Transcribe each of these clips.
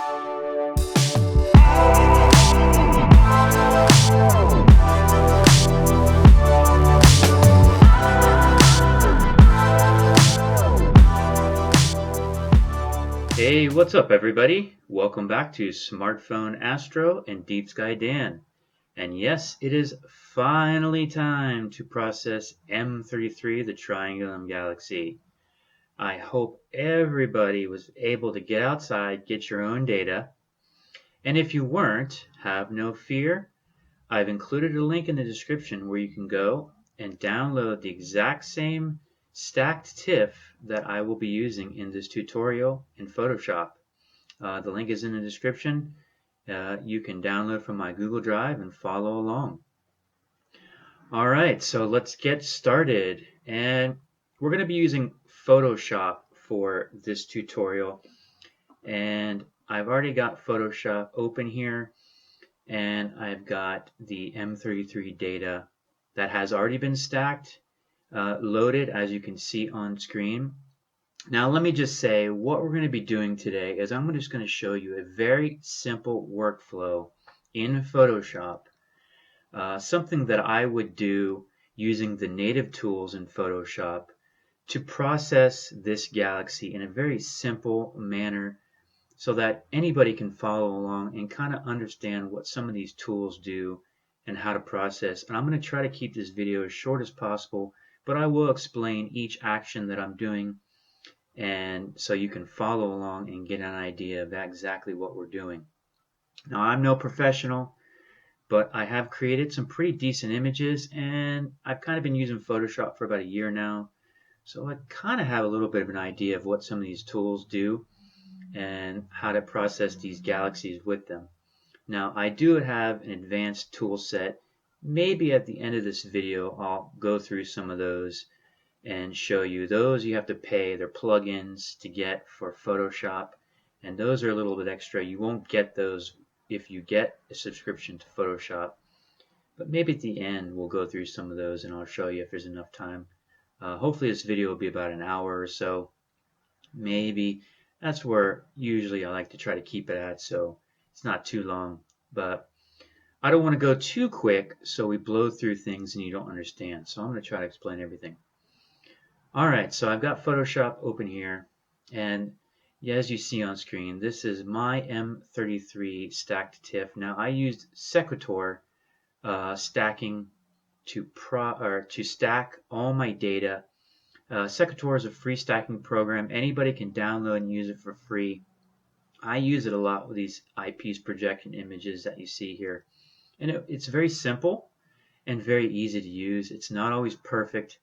Hey, what's up everybody? Welcome back to Smartphone Astro and Deep Sky Dan. And yes, it is finally time to process M33, the Triangulum Galaxy. I hope everybody was able to get outside, get your own data. And if you weren't, have no fear. I've included a link in the description where you can go and download the exact same stacked TIFF that I will be using in this tutorial in Photoshop. The link is in the description. You can download from my Google Drive and follow along. All right, so let's get started. And we're going to be using Photoshop for this tutorial. And I've already got Photoshop open here. And I've got the M33 data that has already been stacked, loaded, as you can see on screen. Now let me just say what we're going to be doing today is I'm just going to show you a very simple workflow in Photoshop, something that I would do using the native tools in Photoshop to process this galaxy in a very simple manner so that anybody can follow along and kind of understand what some of these tools do and how to process. And I'm going to try to keep this video as short as possible, but I will explain each action that I'm doing, and so you can follow along and get an idea of exactly what we're doing. Now, I'm no professional, but I have created some pretty decent images, and I've kind of been using Photoshop for about a year now, so I kind of have a little bit of an idea of what some of these tools do and how to process these galaxies with them. Now, I do have an advanced tool set. Maybe at the end of this video I'll go through some of those and show you. Those you have to pay. They're plugins to get for Photoshop, and those are a little bit extra. You won't get those if you get a subscription to Photoshop, but maybe at the end we'll go through some of those and I'll show you if there's enough time. Hopefully this video will be about an hour or so. Maybe that's where usually I like to try to keep it at, so it's not too long, but I don't want to go too quick so we blow through things and you don't understand. So I'm going to try to explain everything. Alright, so I've got Photoshop open here, and as you see on screen, this is my M33 stacked TIFF. Now I used Sequator stacking to stack all my data. Sequator is a free stacking program. Anybody can download and use it for free. I use it a lot with these eyepiece projection images that you see here. And it's very simple and very easy to use. It's not always perfect.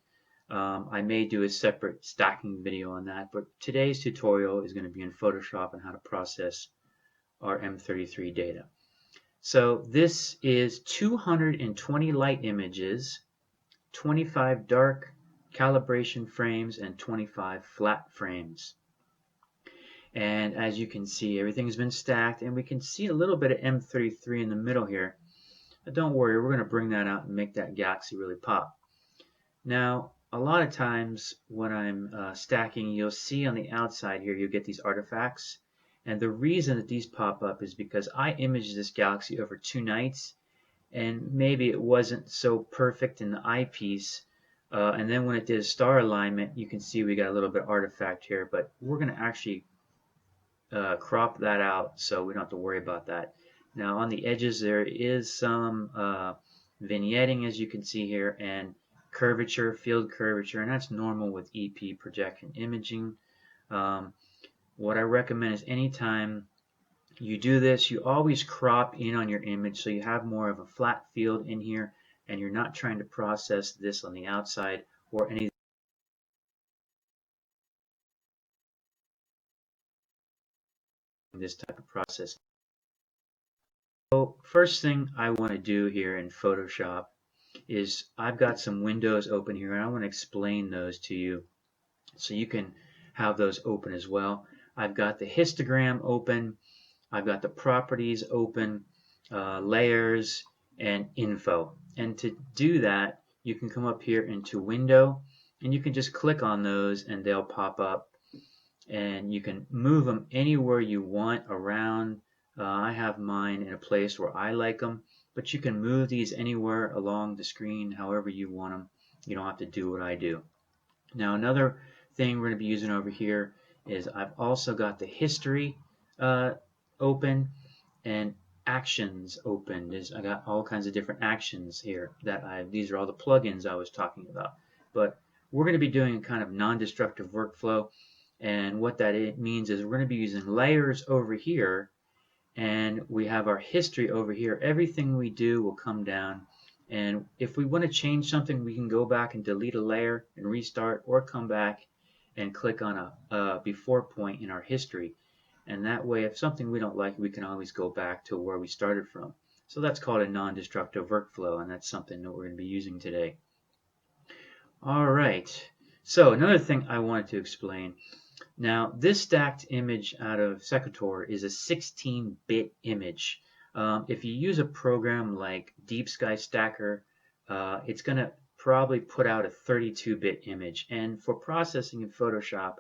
I may do a separate stacking video on that, but today's tutorial is going to be in Photoshop and how to process our M33 data. So this is 220 light images, 25 dark calibration frames, and 25 flat frames. And as you can see, everything's been stacked, and we can see a little bit of M33 in the middle here. But don't worry, we're going to bring that out and make that galaxy really pop. Now, a lot of times when I'm stacking, you'll see on the outside here, you'll get these artifacts. And the reason that these pop up is because I imaged this galaxy over 2 nights, and maybe it wasn't so perfect in the eyepiece. And then when it did a star alignment, you can see we got a little bit of artifact here, but we're going to actually crop that out so we don't have to worry about that. Now on the edges there is some vignetting, as you can see here, and curvature, field curvature, and that's normal with EP projection imaging. What I recommend is anytime you do this, you always crop in on your image so you have more of a flat field in here, and you're not trying to process this on the outside or any this type of process. So first thing I want to do here in Photoshop is I've got some windows open here, and I want to explain those to you so you can have those open as well. I've got the histogram open, I've got the properties open, layers, and info. And to do that, you can come up here into window, and you can just click on those and they'll pop up. and you can move them anywhere you want around. I have mine in a place where I like them, but you can move these anywhere along the screen however you want them. You don't have to do what I do. Now another thing we're going to be using over here is I've also got the history open and actions open. I got all kinds of different actions here these are all the plugins I was talking about. But we're going to be doing a kind of non-destructive workflow, and what that means is we're going to be using layers over here, and we have our history over here. Everything we do will come down, and if we want to change something, we can go back and delete a layer and restart, or come back and click on a before point in our history. And that way, if something we don't like, we can always go back to where we started from. So that's called a non-destructive workflow, and that's something that we're going to be using today. All right, so another thing I wanted to explain. Now, this stacked image out of Selective is a 16-bit image. If you use a program like Deep Sky Stacker, it's going to probably put out a 32-bit image. And for processing in Photoshop,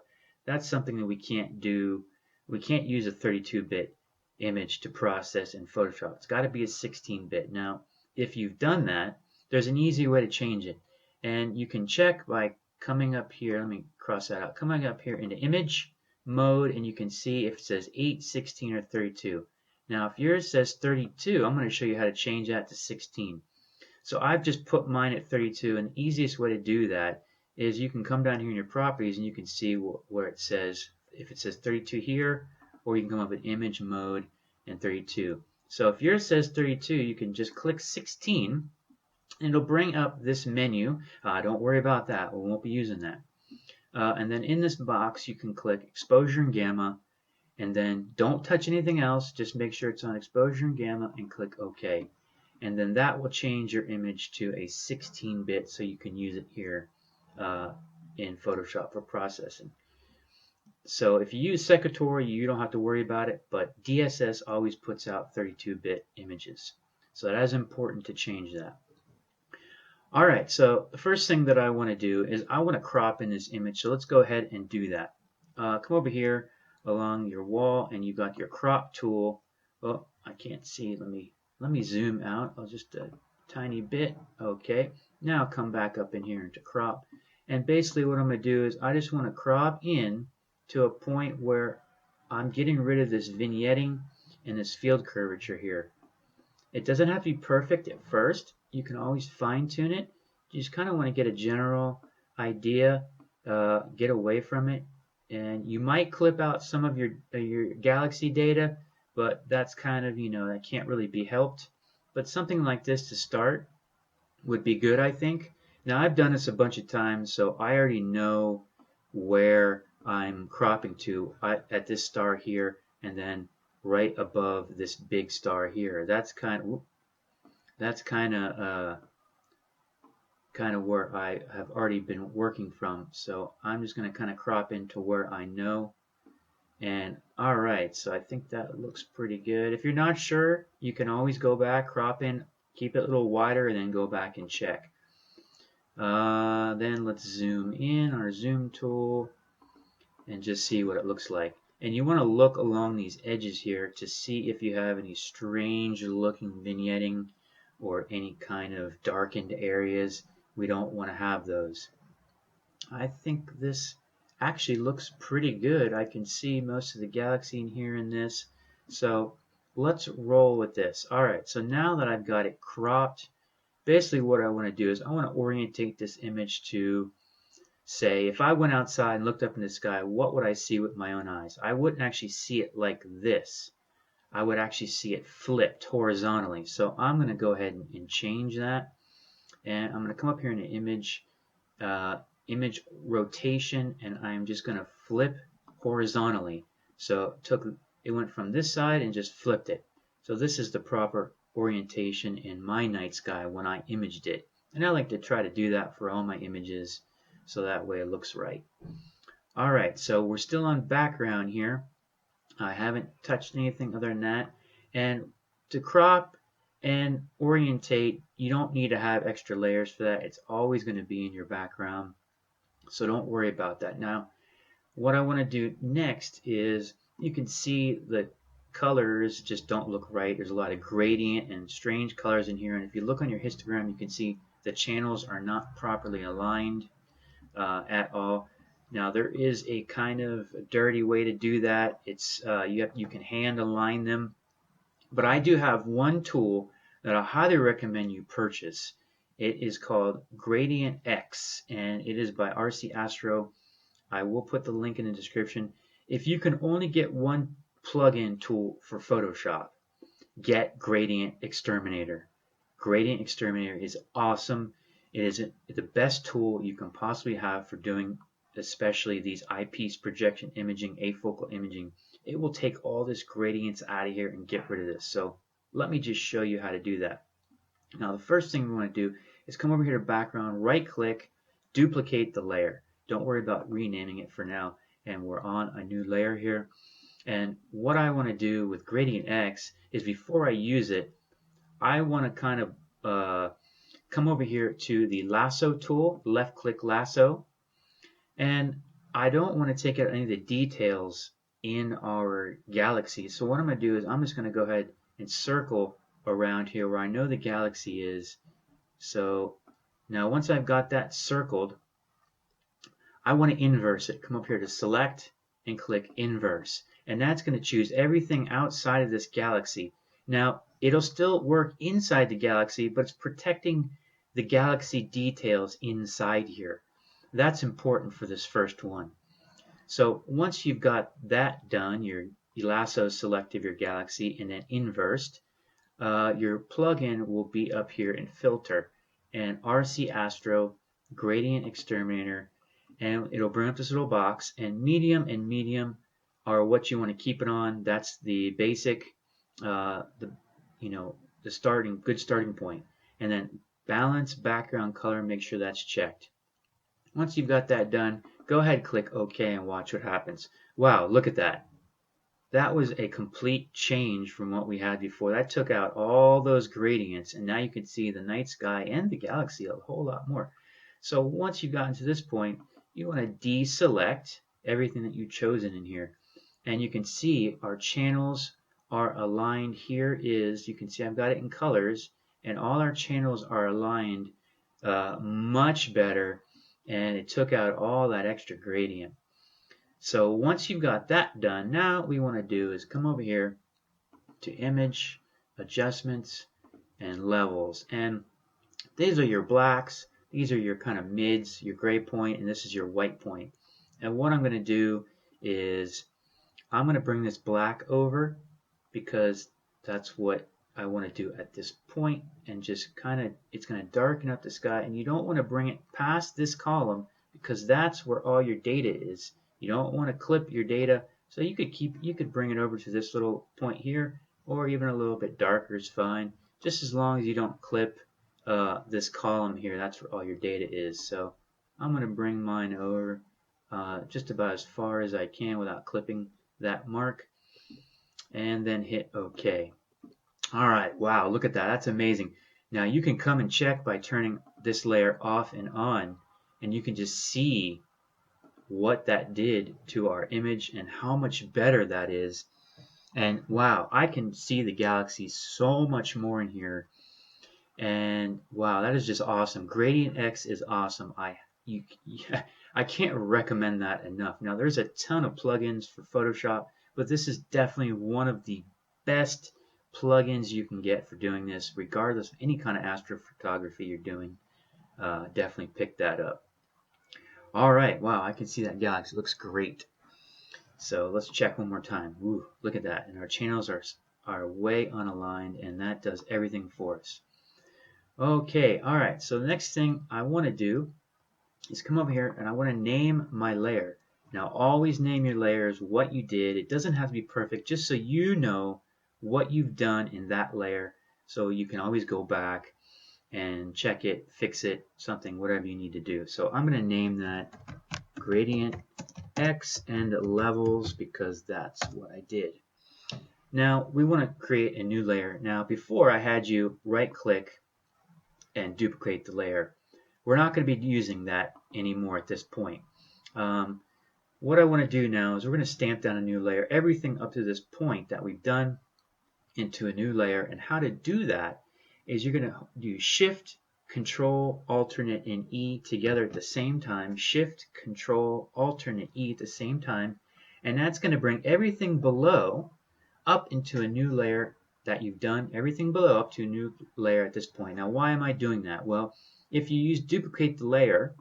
that's something that we can't do. We can't use a 32-bit image to process in Photoshop. It's got to be a 16-bit. Now, if you've done that, there's an easy way to change it. And you can check by coming up here. Let me cross that out. Coming up here into image mode, and you can see if it says 8, 16, or 32. Now, if yours says 32, I'm going to show you how to change that to 16. So I've just put mine at 32, and the easiest way to do that is you can come down here in your properties, and you can see where it says, if it says 32 here, or you can come up with image mode and 32. So if yours says 32, you can just click 16, and it'll bring up this menu. Don't worry about that. We won't be using that. And then in this box, you can click exposure and gamma, and then don't touch anything else. Just make sure it's on exposure and gamma and click OK. And then that will change your image to a 16-bit, so you can use it here in Photoshop for processing. So if you use Selective, you don't have to worry about it, but DSS always puts out 32-bit images. So that is important to change that. All right, so the first thing that I want to do is I want to crop in this image. So let's go ahead and do that. Come over here along your wall, and you've got your crop tool. Oh, I can't see. Let me zoom out. I'll just a tiny bit. Okay. Now come back up in here into crop. And basically what I'm going to do is I just want to crop in to a point where I'm getting rid of this vignetting and this field curvature here. It doesn't have to be perfect at first. You can always fine tune it. You just kind of want to get a general idea, get away from it. And you might clip out some of your galaxy data, but that's kind of, that can't really be helped. But something like this to start would be good, I think. Now, I've done this a bunch of times, so I already know where I'm cropping to at this star here, and then right above this big star here. That's kind of where I have already been working from. So I'm just going to kind of crop into where I know. And all right, so I think that looks pretty good. If you're not sure, you can always go back, crop in, keep it a little wider, and then go back and check. Then let's zoom in our zoom tool and just see what it looks like. And you want to look along these edges here to see if you have any strange looking vignetting or any kind of darkened areas. We don't want to have those. I think this actually looks pretty good. I can see most of the galaxy in here in this. So let's roll with this. All right, so now that I've got it cropped, basically what I want to do is I want to orientate this image to, say, if I went outside and looked up in the sky, what would I see with my own eyes? I wouldn't actually see it like this. I would actually see it flipped horizontally. So I'm going to go ahead and change that. And I'm going to come up here in the image rotation, and I'm just going to flip horizontally. So it went from this side and just flipped it. So this is the proper orientation in my night sky when I imaged it. And I like to try to do that for all my images, so that way it looks right. All right, so we're still on background here. I haven't touched anything other than that. And to crop and orientate, you don't need to have extra layers for that. It's always going to be in your background, so don't worry about that. Now, what I want to do next is, you can see the colors just don't look right. There's a lot of gradient and strange colors in here, and if you look on your histogram, you can see the channels are not properly aligned at all. Now there is a kind of dirty way to do that. It's you can hand align them, but I do have one tool that I highly recommend you purchase. It is called Gradient X, and it is by RC Astro. I will put the link in the description. If you can only get one plugin tool for Photoshop, get Gradient Exterminator. Gradient Exterminator is awesome. It is the best tool you can possibly have for doing especially these eyepiece projection imaging, afocal imaging. It will take all this gradients out of here and get rid of this. So let me just show you how to do that. Now the first thing we want to do is come over here to background, right click, duplicate the layer. Don't worry about renaming it for now, and we're on a new layer here. And what I want to do with Gradient X is, before I use it, I want to kind of come over here to the lasso tool, left click lasso, and I don't want to take out any of the details in our galaxy. So what I'm going to do is, I'm just going to go ahead and circle around here where I know the galaxy is. So now once I've got that circled, I want to inverse it. Come up here to select and click inverse, and that's going to choose everything outside of this galaxy. Now it'll still work inside the galaxy, but it's protecting the galaxy details inside here. That's important for this first one. So once you've got that done, your lasso select of your galaxy and then inversed, your plugin will be up here in filter and RC Astro Gradient Exterminator, and it'll bring up this little box, and medium are what you want to keep it on. That's the basic, the good starting point. And then balance background color, make sure that's checked. Once you've got that done, go ahead, click OK, and watch what happens. Wow, look at that. That was a complete change from what we had before. That took out all those gradients, and now you can see the night sky and the galaxy a whole lot more. So once you've gotten to this point, you want to deselect everything that you've chosen in here. And you can see our channels are aligned. Here is, you can see I've got it in colors, and all our channels are aligned much better, and it took out all that extra gradient. So once you've got that done, now what we want to do is come over here to Image, Adjustments, and Levels. And these are your blacks, these are your kind of mids, your gray point, and this is your white point. And what I'm going to do is, I'm going to bring this black over, because that's what I want to do at this point, and just kind of, it's going to darken up the sky, and you don't want to bring it past this column, because that's where all your data is. You don't want to clip your data, so you could bring it over to this little point here, or even a little bit darker is fine, just as long as you don't clip this column here. That's where all your data is. So I'm going to bring mine over just about as far as I can without clipping that mark, and then hit OK. Alright, wow, look at that. That's amazing. Now you can come and check by turning this layer off and on, and you can just see what that did to our image and how much better that is. And wow, I can see the galaxy so much more in here. And wow, that is just awesome. Gradient X is awesome. I can't recommend that enough. Now there's a ton of plugins for Photoshop, but this is definitely one of the best plugins you can get for doing this, regardless of any kind of astrophotography you're doing. Definitely pick that up. Alright, wow, I can see that galaxy. It looks great. So let's check one more time. Ooh, look at that. And our channels are way unaligned, and that does everything for us. Okay, alright, so the next thing I want to do is come over here, and I want to name my layer. Now always name your layers what you did. It doesn't have to be perfect, just so you know what you've done in that layer, so you can always go back and check it, fix it, something, whatever you need to do. So I'm going to name that Gradient X and Levels, because that's what I did. Now we want to create a new layer. Now before, I had you right click and duplicate the layer. We're not going to be using that anymore at this point. what I want to do now is we're going to stamp down a new layer, everything up to this point that we've done into a new layer. And how to do that is you're going to do Shift, Control, Alternate, and E together at the same time. Shift, Control, Alternate, E at the same time. And that's going to bring everything below up into a new layer that you've done. Everything below up to a new layer at this point. Now, why am I doing that? Well, if you use duplicate the layer,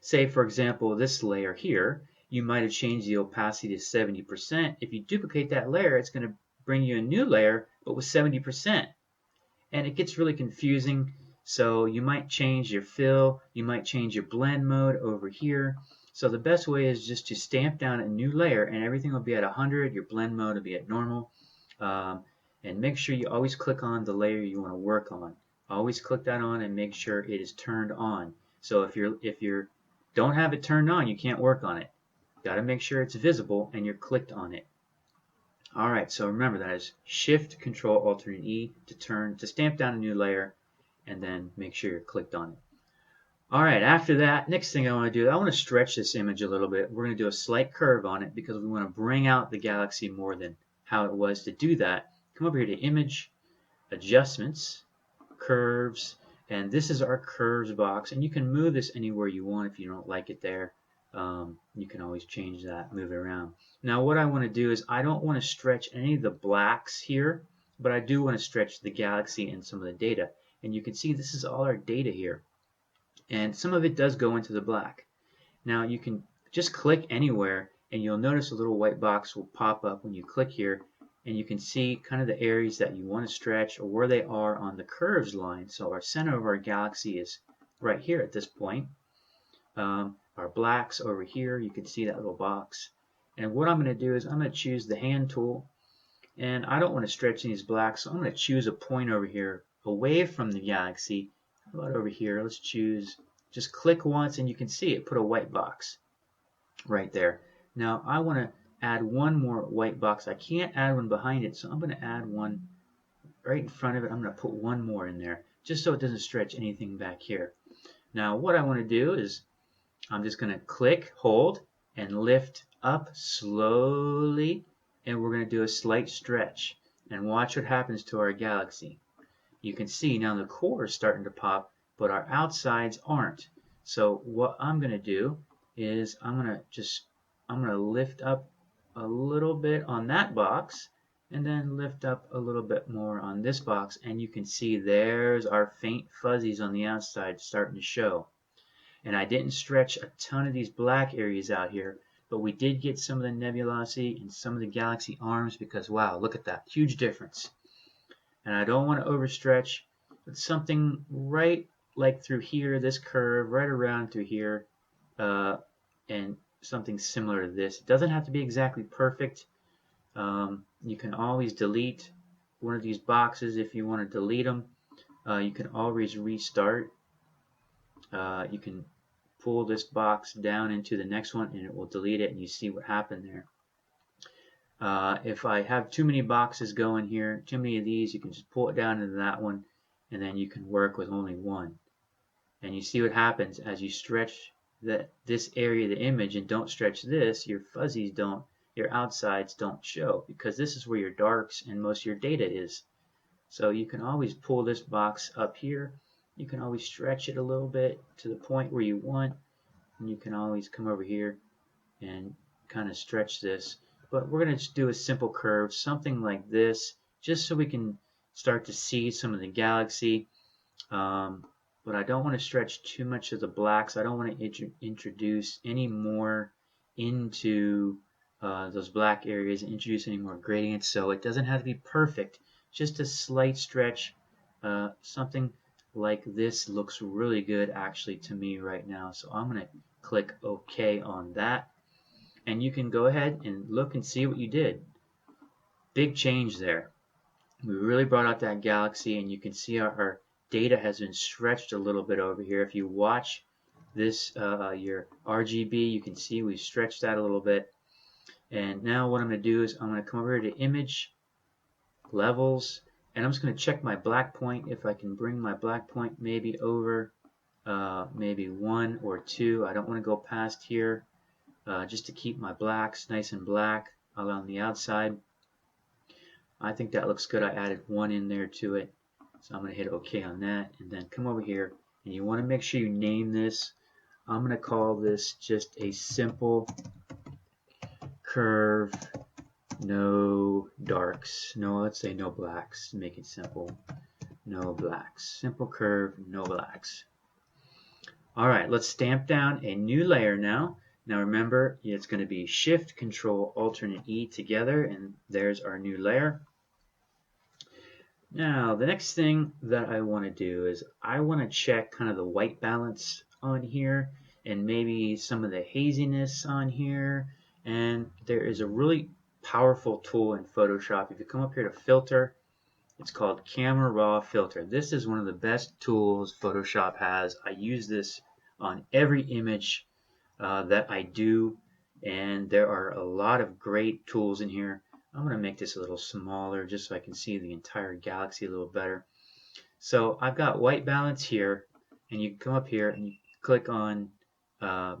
say for example this layer here, you might have changed the opacity to 70%. If you duplicate that layer, it's going to bring you a new layer but with 70%, and it gets really confusing. So you might change your fill, you might change your blend mode over here. So the best way is just to stamp down a new layer and everything will be at 100, your blend mode will be at normal. And make sure you always click on the layer you want to work on. Always click that on and make sure it is turned on. So if you don't have it turned on, you can't work on it. Got to make sure it's visible and you're clicked on it. All right, so remember that is Shift, Control, Alternate, E to stamp down a new layer, and then make sure you're clicked on it. All right, after that, next thing I want to do, I want to stretch this image a little bit. We're going to do a slight curve on it because we want to bring out the galaxy more than how it was. To do that, come over here to Image, Adjustments, Curves, and this is our curves box, and you can move this anywhere you want if you don't like it there. You can always change that, move it around. Now what I want to do is I don't want to stretch any of the blacks here, but I do want to stretch the galaxy and some of the data. And you can see this is all our data here. And some of it does go into the black. Now you can just click anywhere and you'll notice a little white box will pop up when you click here, and you can see kind of the areas that you want to stretch or where they are on the curves line. So our center of our galaxy is right here at this point. Our blacks over here, you can see that little box. And what I'm going to do is I'm going to choose the hand tool, and I don't want to stretch these blacks, so I'm going to choose a point over here away from the galaxy. How about over here? Let's choose, just click once and you can see it put a white box right there. Now I want to add one more white box. I can't add one behind it, so I'm going to add one right in front of it. I'm going to put one more in there just so it doesn't stretch anything back here. Now what I want to do is I'm just going to click, hold, and lift up slowly, and we're going to do a slight stretch. And watch what happens to our galaxy. You can see now the core is starting to pop, but our outsides aren't. So what I'm going to do is I'm going to lift up a little bit on that box, and then lift up a little bit more on this box, and you can see there's our faint fuzzies on the outside starting to show. And I didn't stretch a ton of these black areas out here, but we did get some of the nebulosity and some of the galaxy arms because, wow, look at that, huge difference. And I don't want to overstretch, but something right like through here, this curve, right around through here, and something similar to this. It doesn't have to be exactly perfect. You can always delete one of these boxes if you want to delete them. You can always restart. You can pull this box down into the next one and it will delete it, and you see what happened there. If I have too many boxes going here, too many of these, you can just pull it down into that one, and then you can work with only one. And you see what happens as you stretch this area of the image and don't stretch this, your fuzzies don't, your outsides don't show, because this is where your darks and most of your data is. So you can always pull this box up here. You can always stretch it a little bit to the point where you want, and you can always come over here and kind of stretch this. But we're going to just do a simple curve, something like this, just so we can start to see some of the galaxy. But I don't want to stretch too much of the blacks. I don't want to introduce any more into those black areas, introduce any more gradients. So it doesn't have to be perfect, just a slight stretch. Something like this looks really good actually to me right now. So I'm going to click OK on that. And you can go ahead and look and see what you did. Big change there. We really brought out that galaxy, and you can see our data has been stretched a little bit over here. If you watch this, your RGB, you can see we stretched that a little bit. And now what I'm going to do is I'm going to come over here to Image, Levels, and I'm just going to check my black point, if I can bring my black point maybe over maybe 1 or 2. I don't want to go past here, just to keep my blacks nice and black along the outside. I think that looks good. I added 1 in there to it. So I'm going to hit OK on that, and then come over here, and you want to make sure you name this. I'm going to call this just a simple curve, no darks. No, let's say no blacks. Make it simple. No blacks. Simple curve, no blacks. All right, let's stamp down a new layer now. Now remember, it's going to be Shift, Control, Alternate E together, and there's our new layer. Now, the next thing that I want to do is I want to check kind of the white balance on here and maybe some of the haziness on here. And there is a really powerful tool in Photoshop. If you come up here to Filter, it's called Camera Raw Filter. This is one of the best tools Photoshop has. I use this on every image that I do, and there are a lot of great tools in here. I'm going to make this a little smaller just so I can see the entire galaxy a little better. So I've got white balance here, and you come up here and you click on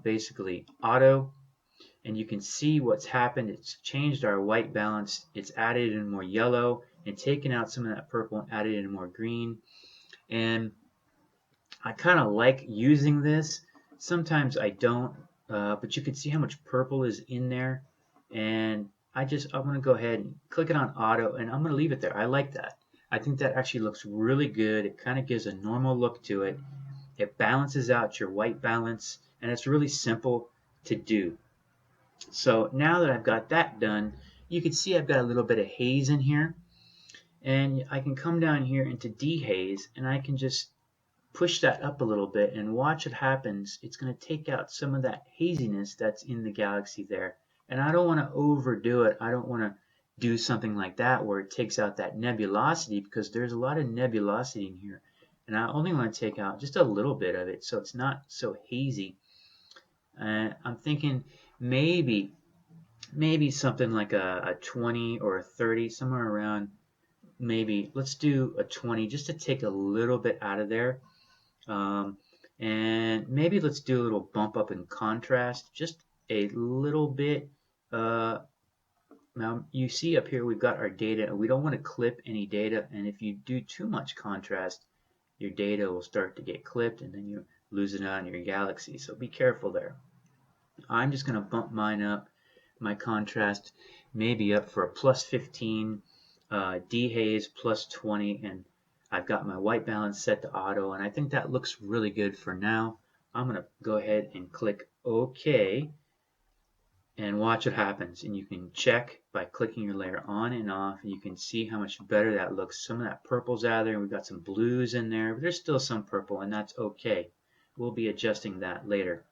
basically auto, and you can see what's happened. It's changed our white balance. It's added in more yellow and taken out some of that purple and added in more green. And I kind of like using this. Sometimes I don't, but you can see how much purple is in there. And I'm going to go ahead and click it on auto, and I'm going to leave it there. I like that. I think that actually looks really good. It kind of gives a normal look to it. It balances out your white balance, and it's really simple to do. So now that I've got that done, you can see I've got a little bit of haze in here. And I can come down here into dehaze, and I can just push that up a little bit and watch what happens. It's going to take out some of that haziness that's in the galaxy there. And I don't want to overdo it. I don't want to do something like that where it takes out that nebulosity, because there's a lot of nebulosity in here. And I only want to take out just a little bit of it so it's not so hazy. I'm thinking maybe something like a 20 or a 30, somewhere around. Maybe let's do a 20 just to take a little bit out of there. And maybe let's do a little bump up in contrast, just a little bit. Now you see up here we've got our data, and we don't want to clip any data, and if you do too much contrast, your data will start to get clipped and then you lose it out in your galaxy, so be careful there. I'm just going to bump mine up, my contrast maybe up for a plus 15, dehaze plus 20, and I've got my white balance set to auto, and I think that looks really good for now. I'm going to go ahead and click OK and watch what happens. And you can check by clicking your layer on and off, and you can see how much better that looks. Some of that purple's out of there. We've got some blues in there, but there's still some purple, and that's okay. We'll be adjusting that later.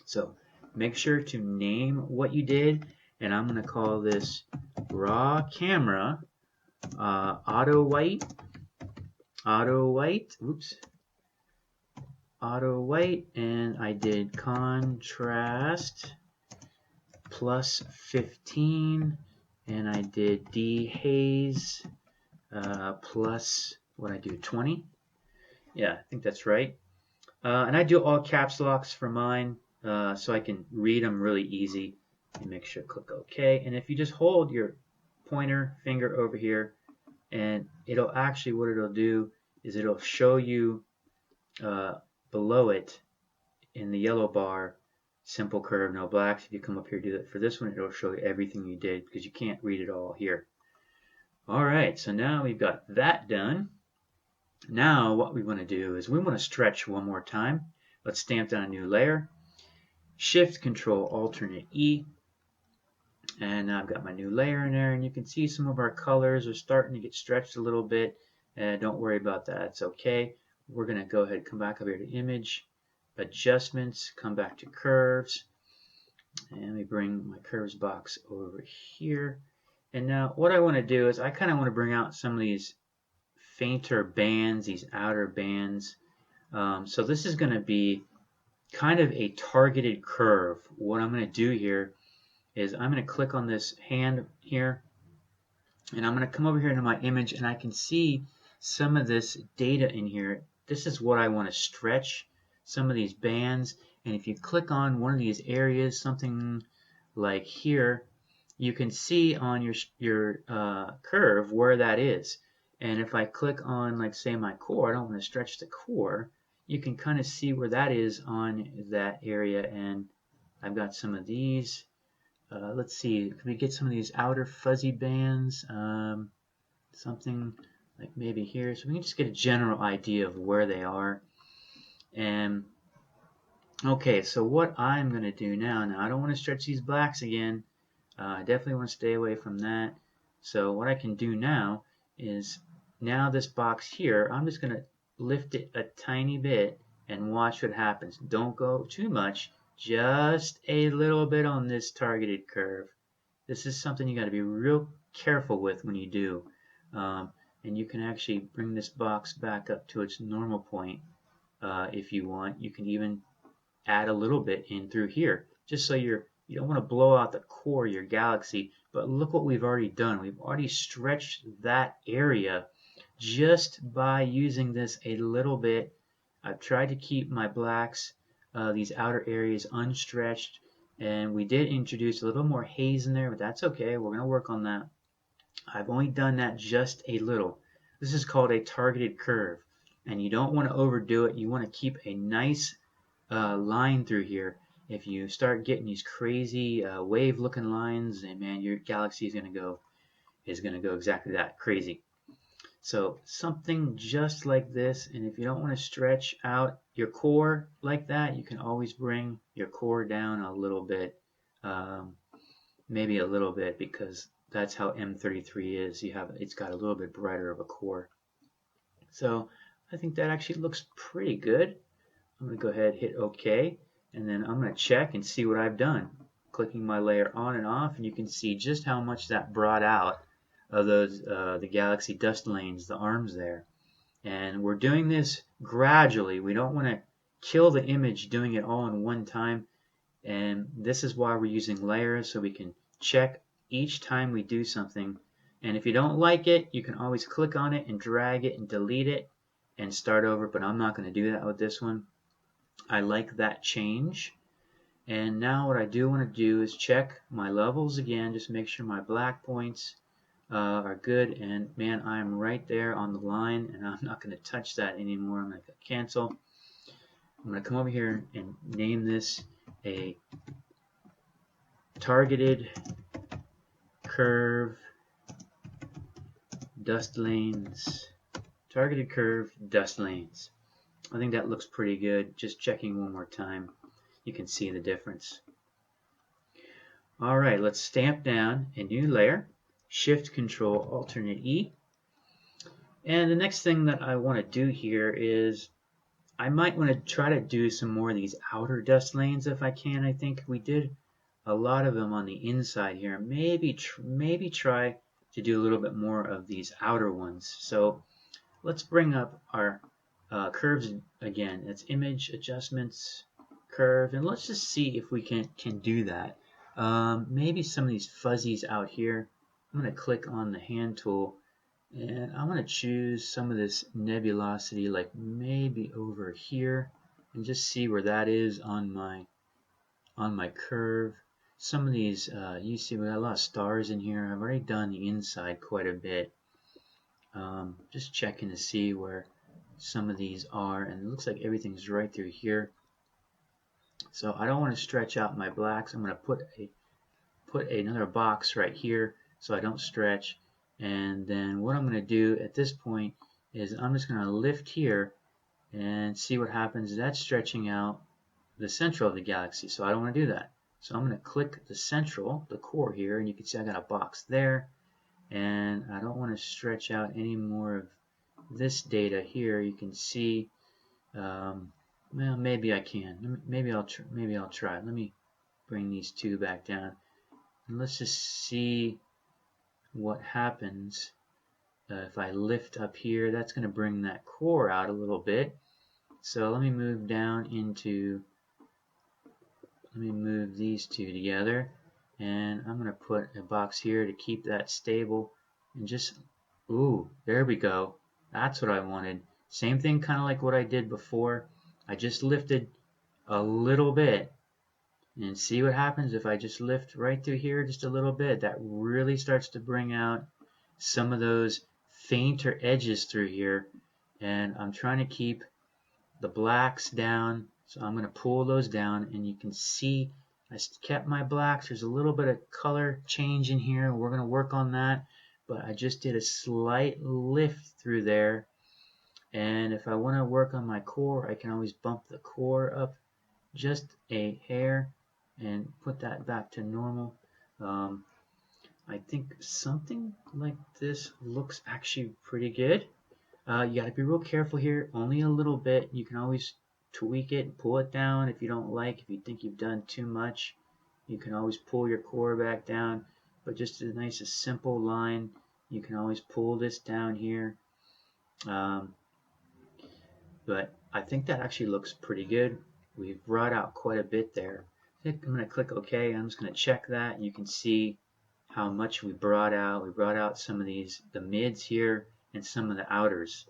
So make sure to name what you did, and I'm going to call this raw camera auto white, and I did contrast plus 15, and I did dehaze plus what I do 20. Yeah, I think that's right. And I do all caps locks for mine so I can read them really easy. And make sure to click OK. And if you just hold your pointer finger over here, and it'll actually, what it'll do is it'll show you below it in the yellow bar, simple curve, no blacks. If you come up here do that for this one, it'll show you everything you did because you can't read it all here. Alright, so now we've got that done. Now what we want to do is we want to stretch one more time. Let's stamp down a new layer. Shift, Control, Alternate E. And now I've got my new layer in there, and you can see some of our colors are starting to get stretched a little bit. Don't worry about that, it's okay. We're going to go ahead and come back up here to Image, Adjustments, come back to Curves, and let me bring my Curves box over here. And now what I want to do is I kind of want to bring out some of these fainter bands, these outer bands. So this is going to be kind of a targeted curve. What I'm going to do here is I'm going to click on this hand here, and I'm going to come over here into my image, and I can see some of this data in here. This is what I want to stretch. some of these bands, and if you click on one of these areas, something like here, you can see on your curve where that is. And if I click on, like, say, my core, I don't want to stretch the core, you can kind of see where that is on that area. And I've got some of these. Let's see, can we get some of these outer fuzzy bands? Something like maybe here, so we can just get a general idea of where they are. And okay, so what I'm going to do now I don't want to stretch these blacks again. I definitely want to stay away from that. So what I can do now is, now this box here, I'm just going to lift it a tiny bit and watch what happens. Don't go too much, just a little bit on this targeted curve. This is something you got to be real careful with when you do. And you can actually bring this box back up to its normal point if you want. You can even add a little bit in through here, just so you don't want to blow out the core of your galaxy. But look what we've already done. We've already stretched that area just by using this a little bit. I've tried to keep my blacks, these outer areas, unstretched, and we did introduce a little more haze in there, but that's okay. We're going to work on that. I've only done that just a little. This is called a targeted curve, and you don't want to overdo it. You want to keep a nice line through here. If you start getting these crazy wave looking lines, and man, your galaxy is going to go exactly that crazy. So something just like this, and if you don't want to stretch out your core like that, you can always bring your core down a little bit, maybe a little bit, because that's how M33 is. It's got a little bit brighter of a core. So I think that actually looks pretty good. I'm going to go ahead and hit OK, and then I'm going to check and see what I've done. Clicking my layer on and off, and you can see just how much that brought out of those the galaxy dust lanes, the arms there. And we're doing this gradually. We don't want to kill the image doing it all in one time, and this is why we're using layers, so we can check each time we do something. And if you don't like it, you can always click on it and drag it and delete it and start over, but I'm not going to do that with this one. I like that change. And now what I do want to do is check my levels again, just make sure my black points are good, and man, I'm right there on the line, and I'm not going to touch that anymore. I'm going to cancel. I'm going to come over here and name this a targeted curve dust lanes. Targeted curve dust lanes. I think that looks pretty good. Just checking one more time, you can see the difference. All right, let's stamp down a new layer. Shift Control Alternate E. And the next thing that I want to do here is I might want to try to do some more of these outer dust lanes if I can. I think we did a lot of them on the inside here. Maybe try to do a little bit more of these outer ones. So let's bring up our curves again. That's Image, Adjustments, Curve, and let's just see if we can do that. Maybe some of these fuzzies out here. I'm going to click on the hand tool, and I'm going to choose some of this nebulosity, like maybe over here, and just see where that is on my curve. Some of these, you see we got a lot of stars in here. I've already done the inside quite a bit. Just checking to see where some of these are, and it looks like everything's right through here. So I don't want to stretch out my blacks. I'm going to put another box right here so I don't stretch. And then what I'm going to do at this point is I'm just going to lift here and see what happens. That's stretching out the central of the galaxy, so I don't want to do that. So I'm going to click the central, the core here, and you can see I got a box there, and I don't want to stretch out any more of this data here. You can see, well, maybe I can. Maybe I'll try. Let me bring these two back down, and let's just see what happens. If I lift up here, that's going to bring that core out a little bit. So let me move down into, let me move these two together, and I'm going to put a box here to keep that stable, and just, ooh, there we go. That's what I wanted. Same thing kind of like what I did before. I just lifted a little bit, and see what happens if I just lift right through here just a little bit. That really starts to bring out some of those fainter edges through here, and I'm trying to keep the blacks down, so I'm going to pull those down, and you can see I kept my blacks. There's a little bit of color change in here, and we're going to work on that, but I just did a slight lift through there. And if I want to work on my core, I can always bump the core up just a hair and put that back to normal. I think something like this looks actually pretty good. You got to be real careful here, only a little bit. You can always tweak it and pull it down if you don't like, if you think you've done too much. You can always pull your core back down, but just a nice, simple line. You can always pull this down here. But I think that actually looks pretty good. We've brought out quite a bit there. I'm going to click OK. I'm just going to check that. You can see how much we brought out. We brought out some of these, the mids here, and some of the outers.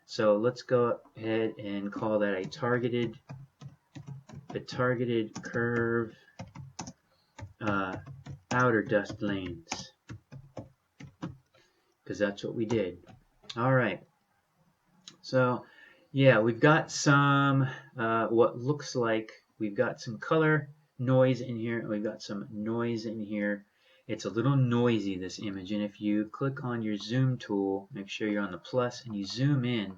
So let's go ahead and call that a targeted curve outer dust lanes, because that's what we did. All right. So yeah, we've got some what looks like we've got some color noise in here, and we've got some noise in here. It's a little noisy, this image, and if you click on your zoom tool, make sure you're on the plus, and you zoom in,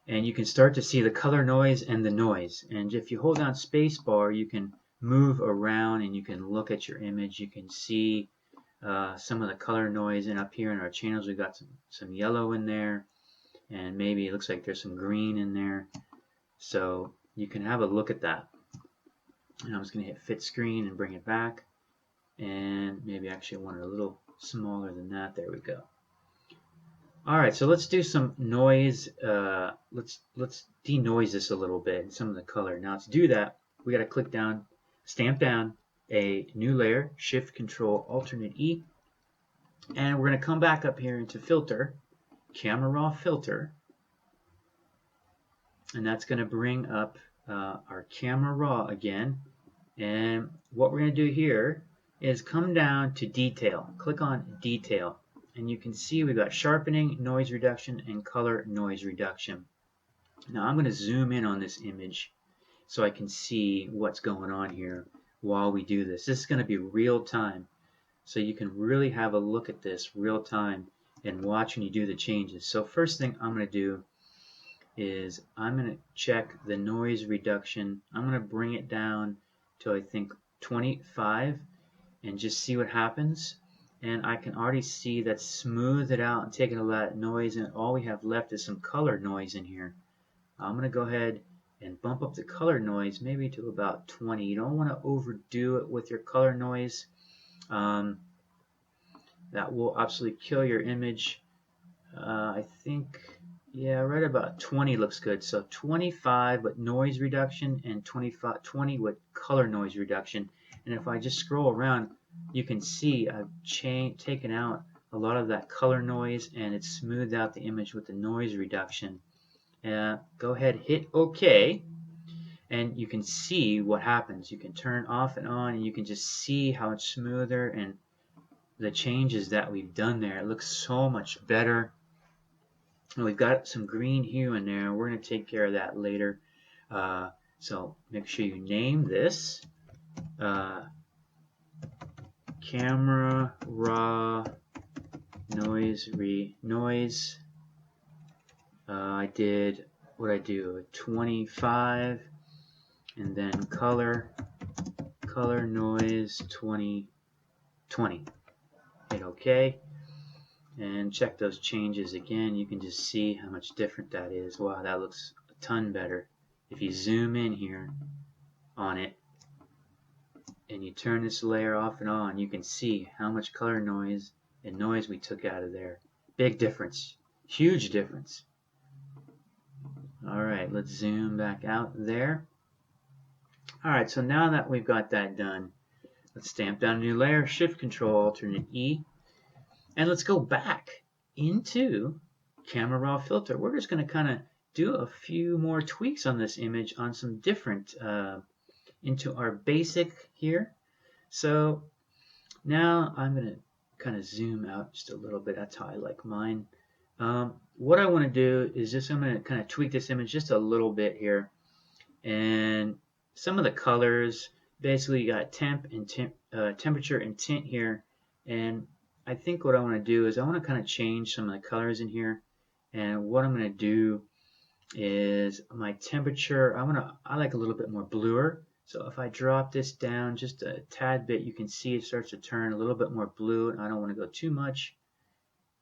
and you can start to see the color noise and the noise. And if you hold down spacebar, you can move around and you can look at your image. You can see some of the color noise, and up here in our channels we've got some yellow in there, and maybe it looks like there's some green in there. So you can have a look at that. And I'm just going to hit fit screen and bring it back, and maybe actually I want it a little smaller than that. There we go. Alright, so let's do some noise. Let's denoise this a little bit, some of the color. Now to do that, we got to click down, stamp down a new layer, Shift Control Alternate E, and we're going to come back up here into Filter, Camera Raw Filter, and that's going to bring up our Camera Raw again. And what we're going to do here is come down to Detail, click on Detail, and you can see we've got Sharpening, Noise Reduction, and Color Noise Reduction. Now I'm going to zoom in on this image so I can see what's going on here while we do this. This is going to be real time, so you can really have a look at this real time and watch when you do the changes. So first thing I'm going to do is I'm going to check the noise reduction. I'm going to bring it down to, I think, 25 and just see what happens. And I can already see that smooth it out and taking a lot of noise, and all we have left is some color noise in here. I'm going to go ahead and bump up the color noise maybe to about 20. You don't want to overdo it with your color noise. That will absolutely kill your image. I think, yeah, right about 20 looks good. So 25 with noise reduction and 20 with color noise reduction. And if I just scroll around, you can see I've taken out a lot of that color noise, and it's smoothed out the image with the noise reduction. Go ahead, hit OK, and you can see what happens. You can turn off and on, and you can just see how it's smoother and the changes that we've done there. It looks so much better. And we've got some green hue in there. We're going to take care of that later. So make sure you name this Camera Raw Noise. I did what I do, 25, and then color noise 20. Hit OK, and check those changes again. You can just see how much different that is. Wow, that looks a ton better. If you zoom in here on it and you turn this layer off and on, you can see how much color noise and noise we took out of there. Big difference, huge difference. Alright, let's zoom back out there. Alright, so now that we've got that done, let's stamp down a new layer, Shift Control Alternate E, and let's go back into Camera Raw Filter. We're just going to kind of do a few more tweaks on this image on some different, into our basic here. So now I'm going to kind of zoom out just a little bit. That's how I like mine. What I want to do is just, I'm going to kind of tweak this image just a little bit here. And some of the colors, basically you got temp and temperature and tint here. And I think what I want to do is I want to kind of change some of the colors in here. And what I'm going to do is my temperature, I like a little bit more bluer. So if I drop this down just a tad bit, you can see it starts to turn a little bit more blue, and I don't want to go too much.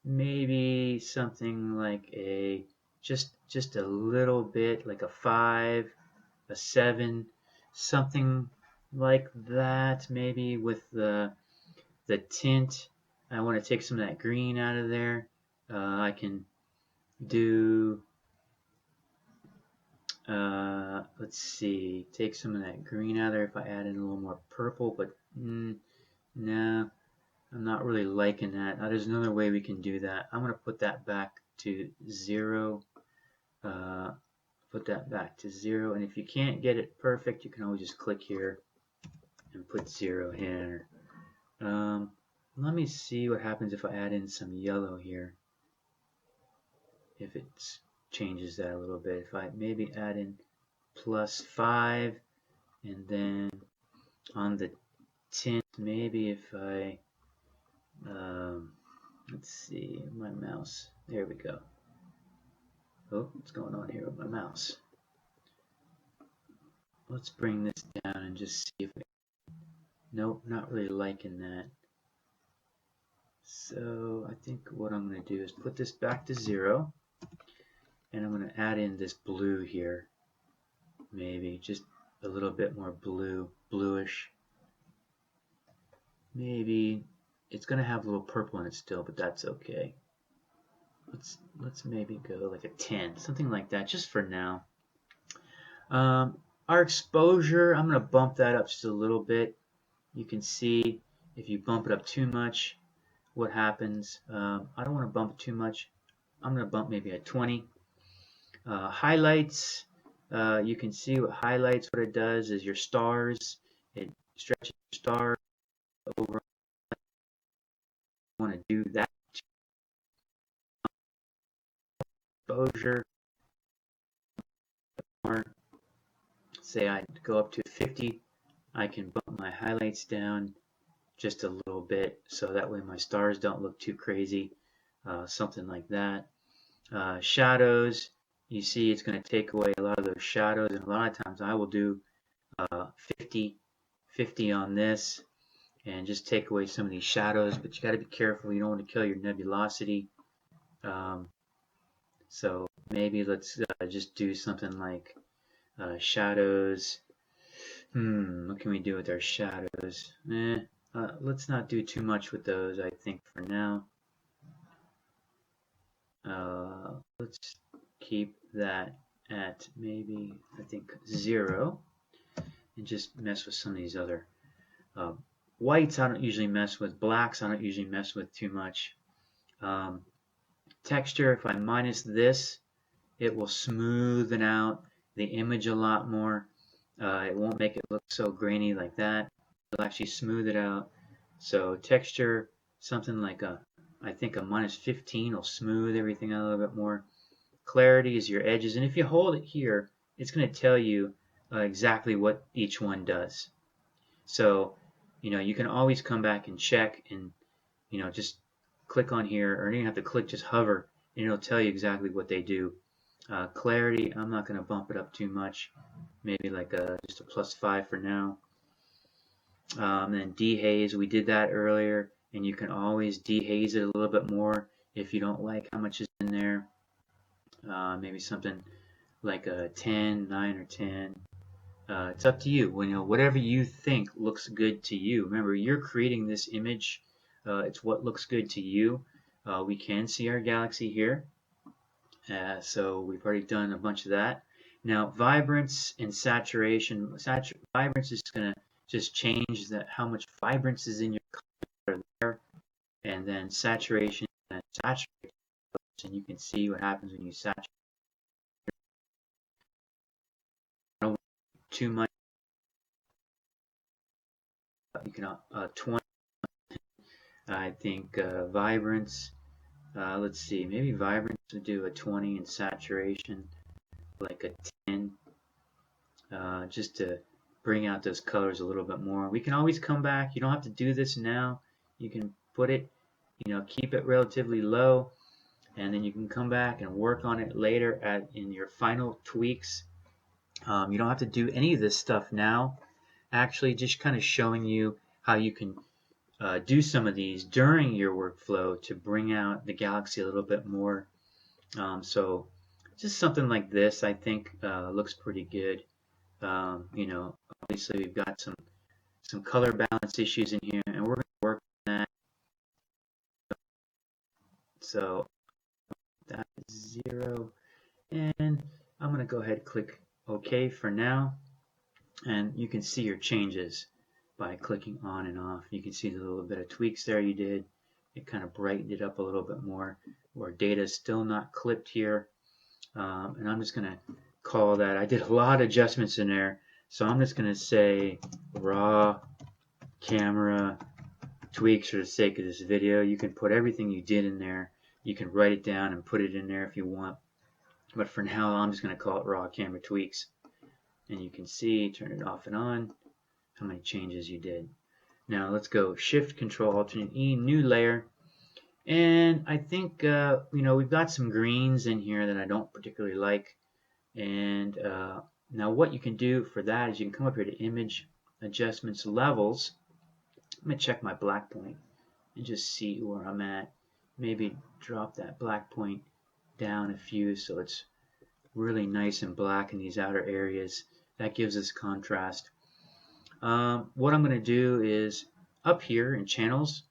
Maybe something like a just a little bit, like a 5, a 7, something like that. Maybe with the tint, I want to take some of that green out of there. I can do, let's see, take some of that green out of there if I add in a little more purple, but no, I'm not really liking that. There's another way we can do that. I'm going to put that back to 0. Put that back to 0, and if you can't get it perfect, you can always just click here and put 0 here. Let me see what happens if I add in some yellow here. If it changes that a little bit. If I maybe add in +5, and then on the tint, maybe if I, let's see, my mouse, there we go. Oh, what's going on here with my mouse? Let's bring this down and just see if it, nope, not really liking that. So I think what I'm going to do is put this back to 0, and I'm going to add in this blue here. Maybe just a little bit more bluish. Maybe it's going to have a little purple in it still, but that's okay. Let's maybe go like a 10, something like that, just for now. Our exposure, I'm going to bump that up just a little bit. You can see if you bump it up too much, what happens. I don't want to bump it too much. I'm going to bump maybe at 20. Highlights, you can see what highlights, what it does is your stars. It stretches your stars over. I want to do that. Exposure. Say I go up to 50, I can bump my highlights down just a little bit, so that way my stars don't look too crazy, something like that. Shadows, you see it's going to take away a lot of those shadows, and a lot of times I will do 50 on this and just take away some of these shadows, but you got to be careful, you don't want to kill your nebulosity. So maybe let's just do something like shadows. What can we do with our shadows? Let's not do too much with those, I think, for now. Let's keep that at maybe, I think, 0, and just mess with some of these other whites. I don't usually mess with. Blacks I don't usually mess with too much. Texture, if I minus this, it will smoothen out the image a lot more. It won't make it look so grainy like that. It'll actually smooth it out. So texture, something like I think a -15 will smooth everything out a little bit more. Clarity is your edges, and if you hold it here, it's going to tell you exactly what each one does. So, you can always come back and check, and just click on here, or you don't have to click, just hover, and it'll tell you exactly what they do. Clarity, I'm not going to bump it up too much, maybe like just a +5 for now. Then dehaze, we did that earlier, and you can always dehaze it a little bit more if you don't like how much is in there. Maybe something like a 10, 9 or 10. It's up to you. Whatever you think looks good to you. Remember, you're creating this image. It's what looks good to you. We can see our galaxy here. So we've already done a bunch of that. Now, vibrance and saturation. Vibrance is going to just change how much vibrance is in your color there. And then saturation, and you can see what happens when you saturate. too much. You can 20. I think Vibrance. Let's see, maybe Vibrance would do a 20 and saturation like a 10, just to bring out those colors a little bit more. We can always come back. You don't have to do this now. You can put it, keep it relatively low, and then you can come back and work on it later in your final tweaks. You don't have to do any of this stuff now. Actually, just kind of showing you how you can do some of these during your workflow to bring out the galaxy a little bit more. So just something like this, I think, looks pretty good. Obviously we've got some color balance issues in here, and we're going to work on that. So that is 0, and I'm going to go ahead and click OK for now, and you can see your changes by clicking on and off. You can see the little bit of tweaks there you did. It kind of brightened it up a little bit more, where data is still not clipped here. And I'm just going to call that. I did a lot of adjustments in there, so I'm just going to say raw camera tweaks for the sake of this video. You can put everything you did in there. You can write it down and put it in there if you want. But for now, I'm just going to call it raw camera tweaks. And you can see, turn it off and on, how many changes you did. Now let's go Shift Control Alternate E, new layer. And I think we've got some greens in here that I don't particularly like. And now what you can do for that is you can come up here to Image, Adjustments, Levels. I'm going to check my black point and just see where I'm at. Maybe drop that black point down a few so it's really nice and black in these outer areas. That gives us contrast. What I'm going to do is up here in Channels,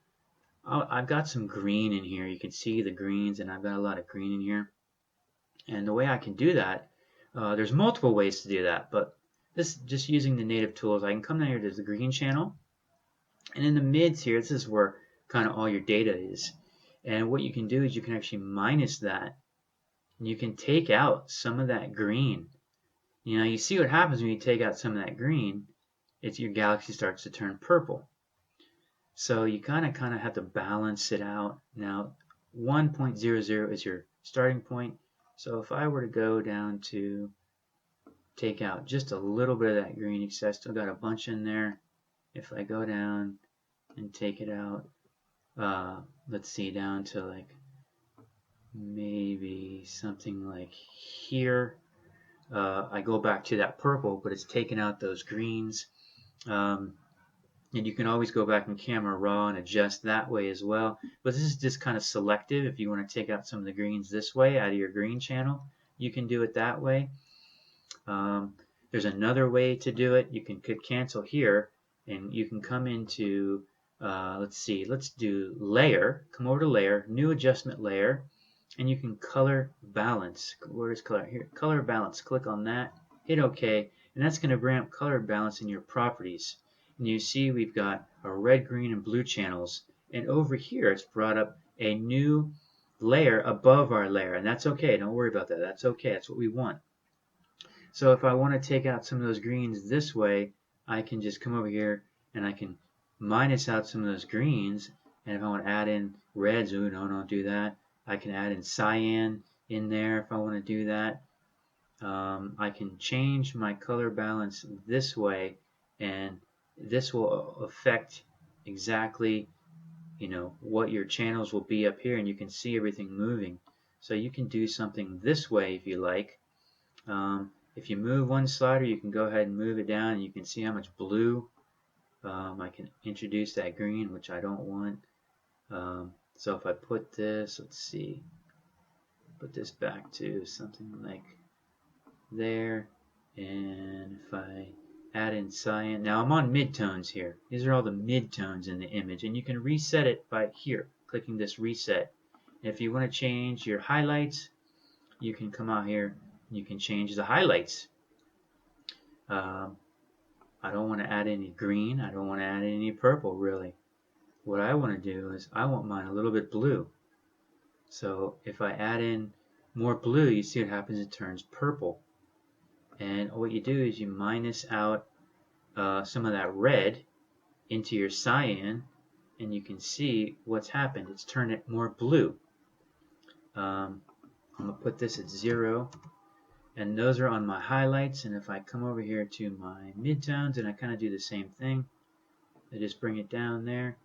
I've got some green in here. You can see the greens, and I've got a lot of green in here. And the way I can do that, there's multiple ways to do that, but this just using the native tools, I can come down here to the green channel, and in the mids here, this is where kind of all your data is. And what you can do is you can actually minus that, and you can take out some of that green. You see what happens when you take out some of that green. Your galaxy starts to turn purple. So you kind of have to balance it out. Now 1.00 is your starting point. So if I were to go down to take out just a little bit of that green, because I still got a bunch in there. If I go down and take it out, let's see, down to like maybe something like here. I go back to that purple, but it's taken out those greens. And you can always go back in Camera Raw and adjust that way as well. But this is just kind of selective. If you want to take out some of the greens this way out of your green channel, you can do it that way. There's another way to do it. You can click Cancel here, and you can come into, let's do Layer. Come over to Layer, New Adjustment Layer, and you can Color Balance. Where is Color? Here, Color Balance. Click on that, hit OK, and that's going to bring up color balance in your properties. And you see we've got our red, green, and blue channels. And over here, it's brought up a new layer above our layer. And that's okay. Don't worry about that. That's okay. That's what we want. So if I want to take out some of those greens this way, I can just come over here and I can minus out some of those greens. And if I want to add in reds, no, don't do that. I can add in cyan in there if I want to do that. I can change my color balance this way, and this will affect exactly what your channels will be up here, and you can see everything moving. So you can do something this way if you like. If you move one slider, you can go ahead and move it down, and you can see how much blue. I can introduce that green, which I don't want. So if I put this, let's see, put this back to something like there, and if I add in cyan, now I'm on midtones here. These are all the midtones in the image, and you can reset it by here, clicking this reset. If you want to change your highlights, you can come out here and you can change the highlights. I don't want to add any green, I don't want to add any purple really. What I want to do is I want mine a little bit blue. So if I add in more blue, you see what happens, it turns purple. And what you do is you minus out some of that red into your cyan, and you can see what's happened. It's turned it more blue. I'm going to put this at 0, and those are on my highlights. And if I come over here to my midtones and I kind of do the same thing, I just bring it down there.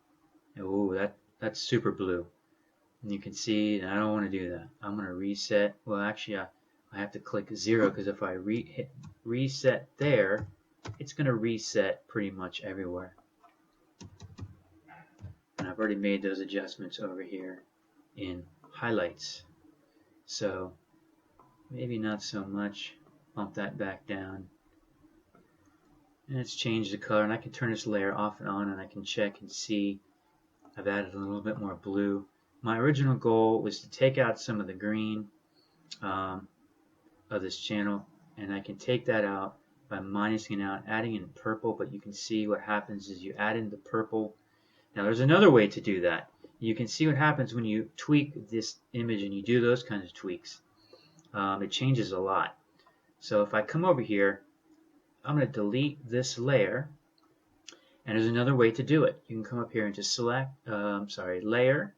Oh, that's super blue. And you can see I don't want to do that. I'm going to reset. Well, actually, I have to click 0 because if I hit reset there, it's going to reset pretty much everywhere. And I've already made those adjustments over here in highlights. So maybe not so much. Bump that back down. And it's changed the color. And I can turn this layer off and on, and I can check and see I've added a little bit more blue. My original goal was to take out some of the green of this channel, and I can take that out by minusing out, adding in purple, but you can see what happens is you add in the purple. Now there's another way to do that. You can see what happens when you tweak this image and you do those kinds of tweaks. It changes a lot. So if I come over here, I'm going to delete this layer, and there's another way to do it. You can come up here and just select, Layer,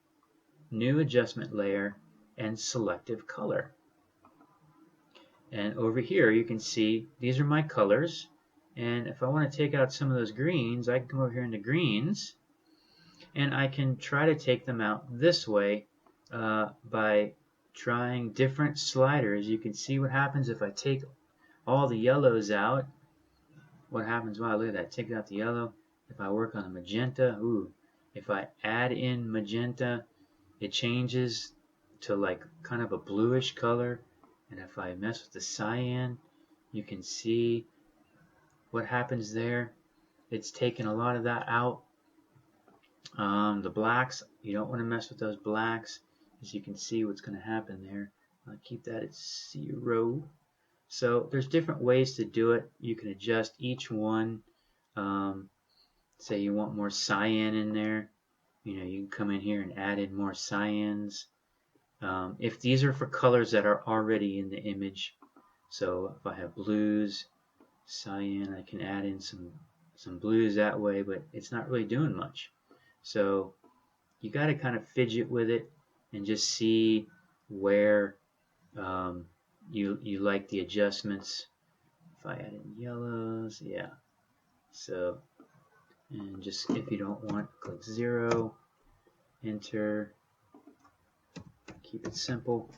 New Adjustment Layer, and Selective Color. And over here you can see these are my colors, and if I want to take out some of those greens, I can come over here into greens, and I can try to take them out this way by trying different sliders. You can see what happens if I take all the yellows out. What happens? Wow, look at that. Take out the yellow. If I work on the magenta, ooh, if I add in magenta, it changes to like kind of a bluish color. And if I mess with the cyan, you can see what happens there. It's taken a lot of that out. The blacks, you don't want to mess with those blacks, as you can see what's going to happen there. I'll keep that at 0. So there's different ways to do it. You can adjust each one. Say you want more cyan in there, you can come in here and add in more cyans. If these are for colors that are already in the image, so if I have blues, cyan, I can add in some blues that way, but it's not really doing much. So you got to kind of fidget with it and just see where you like the adjustments. If I add in yellows, yeah. So, and just if you don't want, click 0, enter, keep it simple.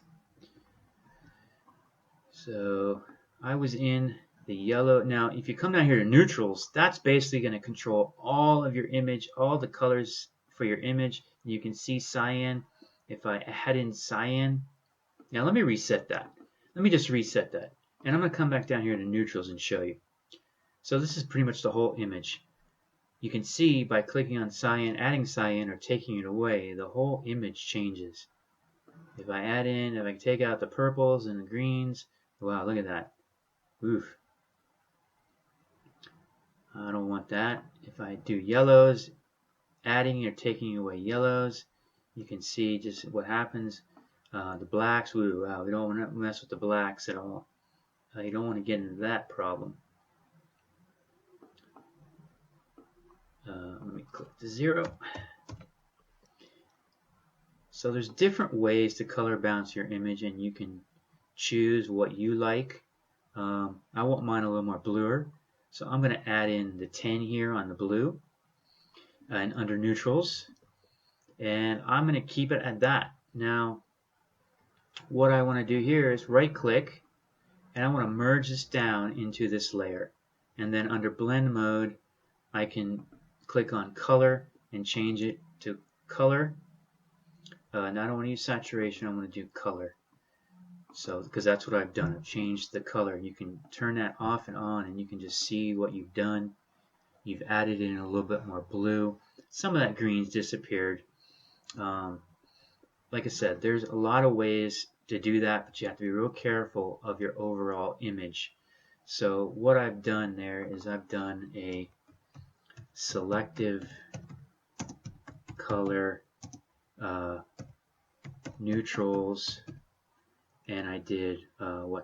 So I was in the yellow. Now if you come down here to neutrals, that's basically going to control all of your image, all the colors for your image. You can see cyan. If I add in cyan, now let me reset that. Let me just reset that, and I'm going to come back down here to neutrals and show you. So this is pretty much the whole image. You can see by clicking on cyan, adding cyan, or taking it away, the whole image changes. If I add in, if I take out the purples and the greens, wow, look at that. Oof. I don't want that. If I do yellows, adding or taking away yellows, you can see just what happens. The blacks, wow, we don't want to mess with the blacks at all. You don't want to get into that problem. Let me click to 0. So there's different ways to color balance your image, and you can choose what you like. I want mine a little more bluer, so I'm going to add in the 10 here on the blue and under neutrals, and I'm going to keep it at that. Now what I want to do here is right click, and I want to merge this down into this layer, and then under blend mode I can click on color and change it to color. Now I don't want to use saturation, I want to do color. So because that's what I've done, I've changed the color. You can turn that off and on, and you can just see what you've done. You've added in a little bit more blue. Some of that green's disappeared. Like I said, there's a lot of ways to do that, but you have to be real careful of your overall image. So what I've done there is I've done a selective color, neutrals, and I did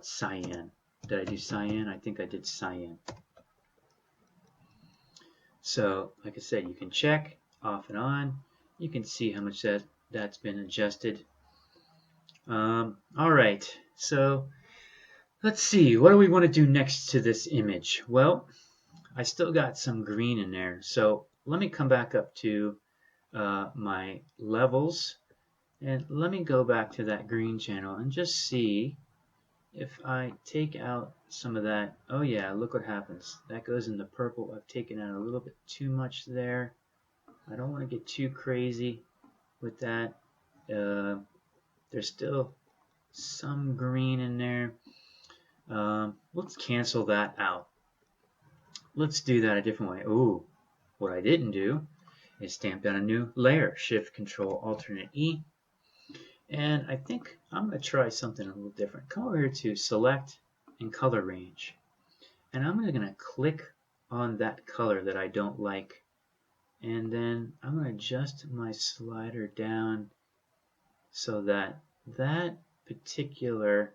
cyan. Did I do cyan? I think I did cyan. So, like I said, you can check off and on. You can see how much that's been adjusted. All right, so let's see. What do we want to do next to this image? Well, I still got some green in there. So let me come back up to my levels, and let me go back to that green channel and just see if I take out some of that. Oh yeah, look what happens. That goes in the purple. I've taken out a little bit too much there. I don't want to get too crazy with that. There's still some green in there. Let's cancel that out. Let's do that a different way. Ooh, what I didn't do is stamp down a new layer. Shift Control Alternate E. And I think I'm going to try something a little different. Come over here to Select and Color Range. And I'm going to click on that color that I don't like. And then I'm going to adjust my slider down so that that particular,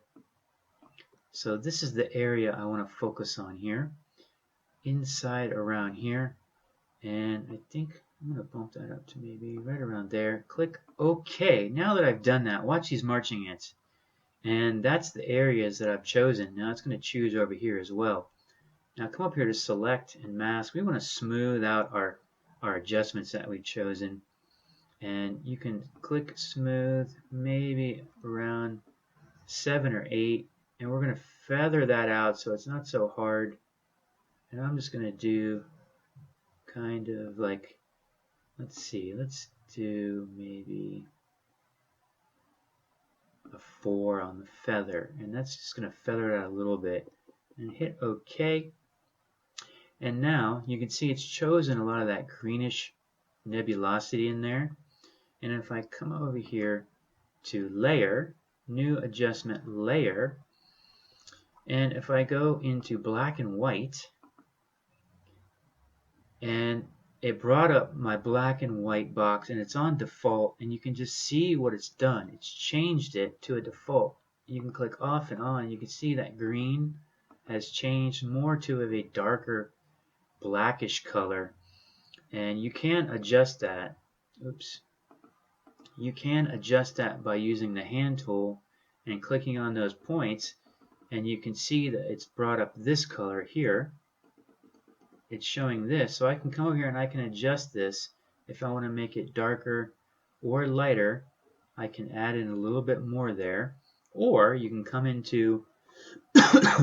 so this is the area I want to focus on here, inside around here. And I think I'm going to bump that up to maybe right around there. Click OK. Now that I've done that, watch these marching ants. And that's the areas that I've chosen. Now it's going to choose over here as well. Now come up here to Select and Mask. We want to smooth out our adjustments that we've chosen. And you can click Smooth maybe around 7 or 8. And we're going to feather that out so it's not so hard. And I'm just going to do kind of like, let's see, let's do maybe a 4 on the feather, and that's just going to feather it out a little bit, and hit OK. And now you can see it's chosen a lot of that greenish nebulosity in there. And if I come over here to Layer, New Adjustment Layer, and if I go into black and white, and it brought up my black and white box, and it's on default, and you can just see what it's done. It's changed it to a default. You can click off and on, and you can see that green has changed more to a darker blackish color, and you can adjust that. Oops. You can adjust that by using the hand tool and clicking on those points, and you can see that it's brought up this color here. It's showing this, so I can come over here and I can adjust this. If I want to make it darker or lighter, I can add in a little bit more there. Or you can come into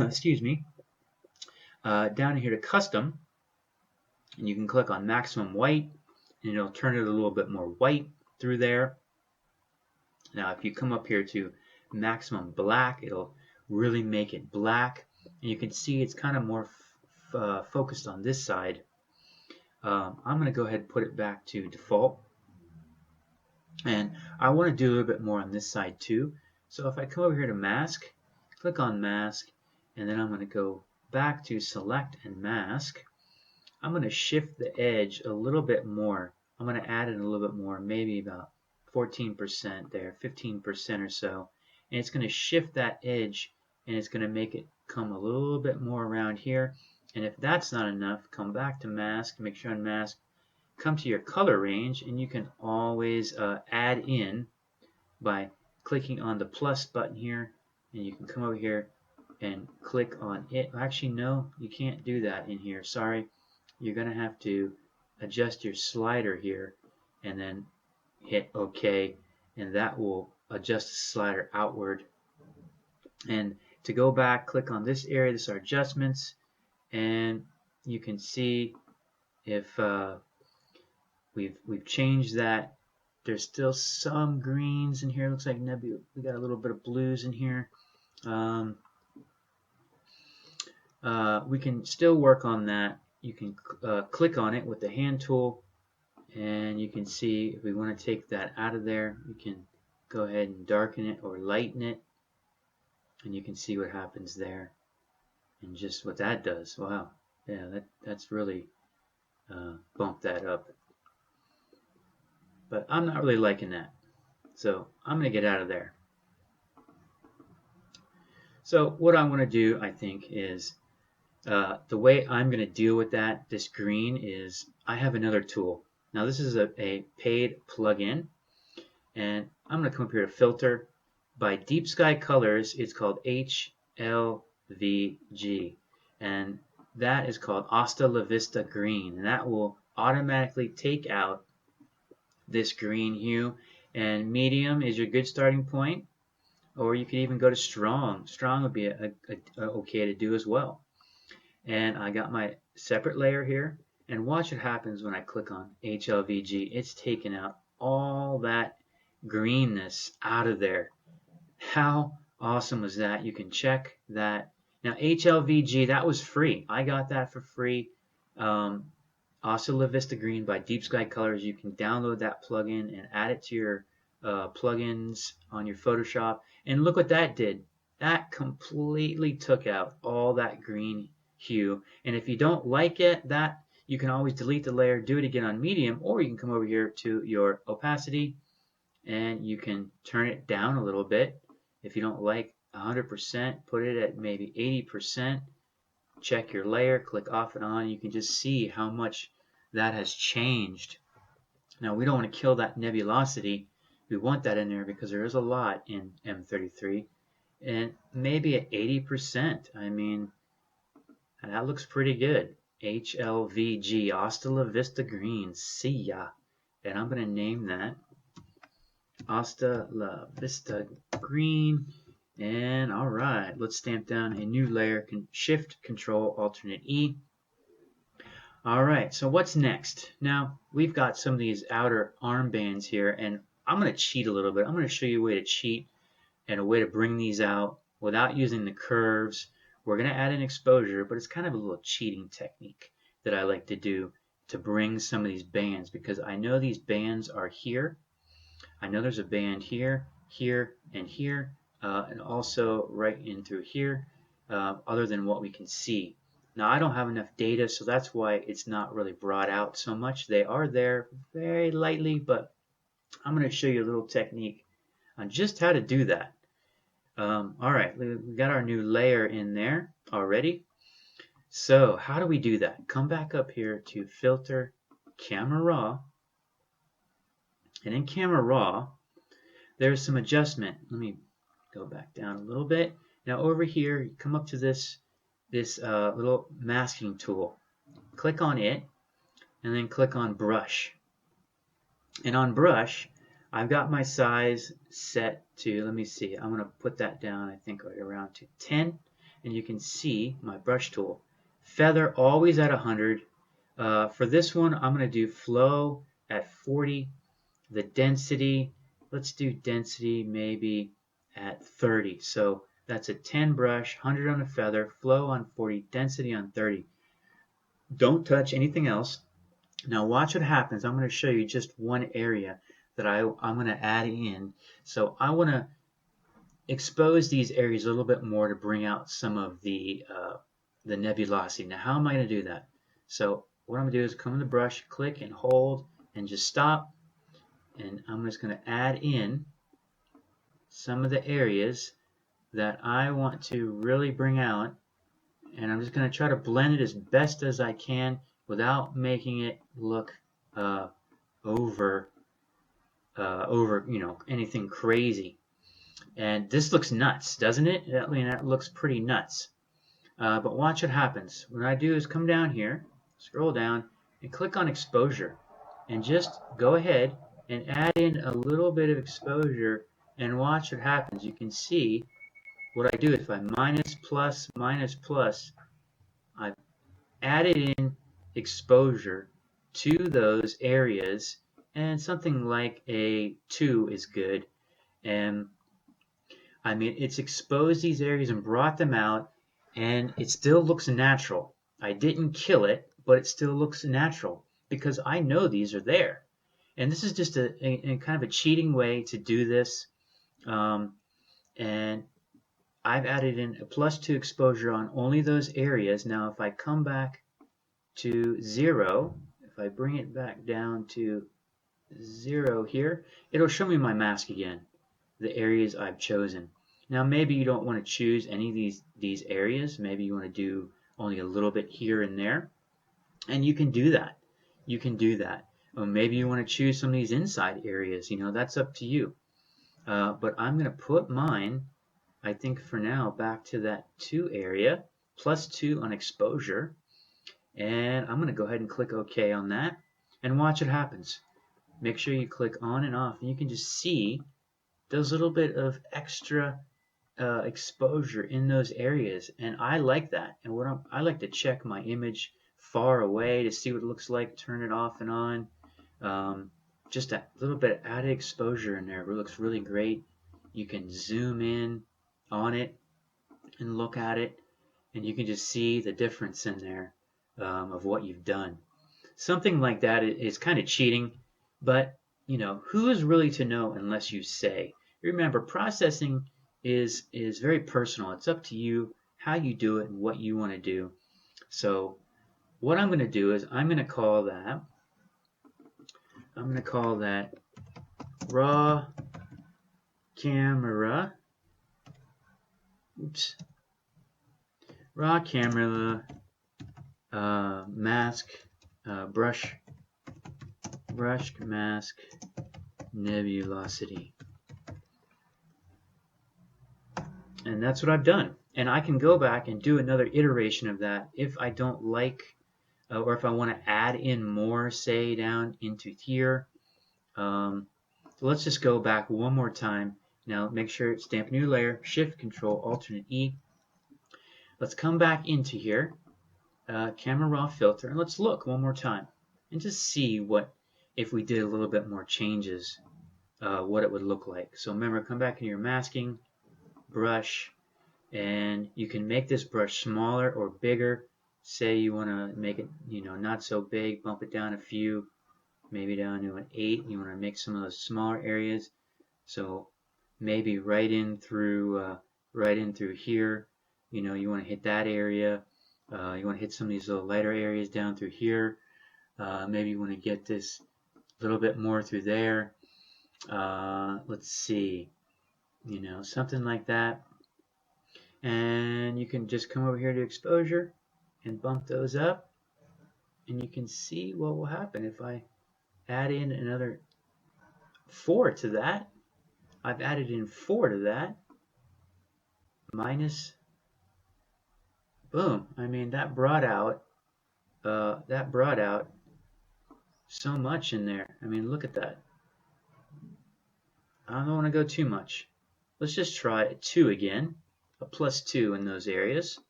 excuse me, down here to Custom, and you can click on Maximum White, and it'll turn it a little bit more white through there. Now if you come up here to Maximum Black, it'll really make it black, and you can see it's kind of more focused on this side. I'm going to go ahead and put it back to default, and I want to do a little bit more on this side too. So if I come over here to Mask, click on Mask, and then I'm going to go back to Select and Mask. I'm going to shift the edge a little bit more. I'm going to add in a little bit more, maybe about 14% there, 15% or so, and it's going to shift that edge, and it's going to make it come a little bit more around here. And if that's not enough, come back to Mask, make sure on Mask, come to your color range, and you can always add in by clicking on the plus button here, and you can come over here and click on it. Actually, no, you can't do that in here. Sorry. You're going to have to adjust your slider here and then hit OK, and that will adjust the slider outward. And to go back, click on this area. This is our adjustments. And you can see if we've changed that. There's still some greens in here. Looks like nebula. We got a little bit of blues in here. We can still work on that. You can click on it with the hand tool, and you can see if we want to take that out of there, we can go ahead and darken it or lighten it, and you can see what happens there. And just what that does. Wow, yeah, that's really bumped that up. But I'm not really liking that, so I'm going to get out of there. So what I want to do, I think, is the way I'm going to deal with this green is I have another tool. Now this is a paid plugin, and I'm going to come up here to filter. By Deep Sky Colors, it's called HLVG, and that is called Hasta La Vista Green, and that will automatically take out this green hue. And medium is your good starting point, or you could even go to strong. Strong would be okay to do as well. And I got my separate layer here, and watch what happens when I click on HLVG. It's taken out all that greenness out of there. How awesome was that? You can check that. Now HLVG, that was free. I got that for free. Also La Vista Green by Deep Sky Colors. You can download that plugin and add it to your plugins on your Photoshop. And look what that did. That completely took out all that green hue. And if you don't like it, that you can always delete the layer, do it again on medium, or you can come over here to your opacity and you can turn it down a little bit. If you don't like 100%, put it at maybe 80%. Check your layer, click off and on. You can just see how much that has changed. Now we don't want to kill that nebulosity. We want that in there because there is a lot in M33. And maybe at 80%. I mean, that looks pretty good. HLVG, Hasta La Vista Green. See ya. And I'm going to name that Hasta La Vista Green. And all right, let's stamp down a new layer. Shift, Control, Alternate E. All right, so what's next? Now, we've got some of these outer armbands here, and I'm going to cheat a little bit. I'm going to show you a way to cheat and a way to bring these out without using the curves. We're going to add an exposure, but it's kind of a little cheating technique that I like to do to bring some of these bands, because I know these bands are here. I know there's a band here, here, and here, and also right in through here, other than what we can see. Now I don't have enough data, so that's why it's not really brought out so much. They are there very lightly, but I'm going to show you a little technique on just how to do that. All right, we got our new layer in there already. So how do we do that? Come back up here to Filter, Camera Raw, and in Camera Raw, there's some adjustment. Let me go back down a little bit. Now over here, you come up to this little masking tool. Click on it, and then click on Brush. And on Brush, I've got my size set to, let me see, I'm going to put that down, I think right around to 10, and you can see my brush tool. Feather always at 100. For this one, I'm going to do flow at 40. The density, let's do density maybe at 30. So that's a 10 brush, 100 on the feather, flow on 40, density on 30. Don't touch anything else. Now watch what happens. I'm going to show you just one area that I'm going to add in. So I want to expose these areas a little bit more to bring out some of the nebulosity. Now how am I going to do that? So what I'm going to do is come in the brush, click and hold, and just stop. And I'm just going to add in some of the areas that I want to really bring out. And I'm just going to try to blend it as best as I can without making it look over anything crazy. And this looks nuts, doesn't it? I mean, that looks pretty nuts. But watch what happens. What I do is come down here, scroll down, and click on exposure. And just go ahead and add in a little bit of exposure and watch what happens. You can see what I do if I minus plus, I've added in exposure to those areas, and something like a 2 is good. And I mean, it's exposed these areas and brought them out, and it still looks natural. I didn't kill it, but it still looks natural because I know these are there. And this is just a kind of a cheating way to do this. And I've added in a +2 exposure on only those areas. Now if I come back to 0, if I bring it back down to 0 here, it'll show me my mask again, the areas I've chosen. Now maybe you don't want to choose any of these areas. Maybe you want to do only a little bit here and there, and you can do that. You can do that. Or maybe you want to choose some of these inside areas. You know, that's up to you. But I'm going to put mine, I think for now, back to that 2 area, +2 on exposure. And I'm going to go ahead and click OK on that and watch what happens. Make sure you click on and off, and you can just see those little bit of extra exposure in those areas, and I like that. And I like to check my image far away to see what it looks like, turn it off and on. Just a little bit of added exposure in there. It looks really great. You can zoom in on it and look at it, and you can just see the difference in there of what you've done. Something like that is kind of cheating, but you know, who is really to know unless you say? Remember, processing is very personal. It's up to you how you do it and what you want to do. So what I'm going to do is I'm going to call that raw camera. Oops. Raw camera mask brush mask nebulosity. And that's what I've done. And I can go back and do another iteration of that if I don't like, or if I want to add in more, say, down into here. So let's just go back one more time. Now make sure stamp a new layer, Shift, Control, Alternate E. Let's come back into here, Camera Raw Filter, and let's look one more time and just see what, if we did a little bit more changes, what it would look like. So remember, come back into your masking, brush, and you can make this brush smaller or bigger. Say you want to make it, you know, not so big, bump it down a few, maybe down to an 8. You want to make some of those smaller areas. So maybe right in through here. You know, you want to hit that area. You want to hit some of these little lighter areas down through here. Maybe you want to get this a little bit more through there. Let's see, you know, something like that. And you can just come over here to exposure and bump those up, and you can see what will happen if I add in another 4 to that. I've added in 4 to that, minus, boom. I mean, that brought out so much in there. I mean, look at that. I don't want to go too much. Let's just try a 2 again, a +2 in those areas,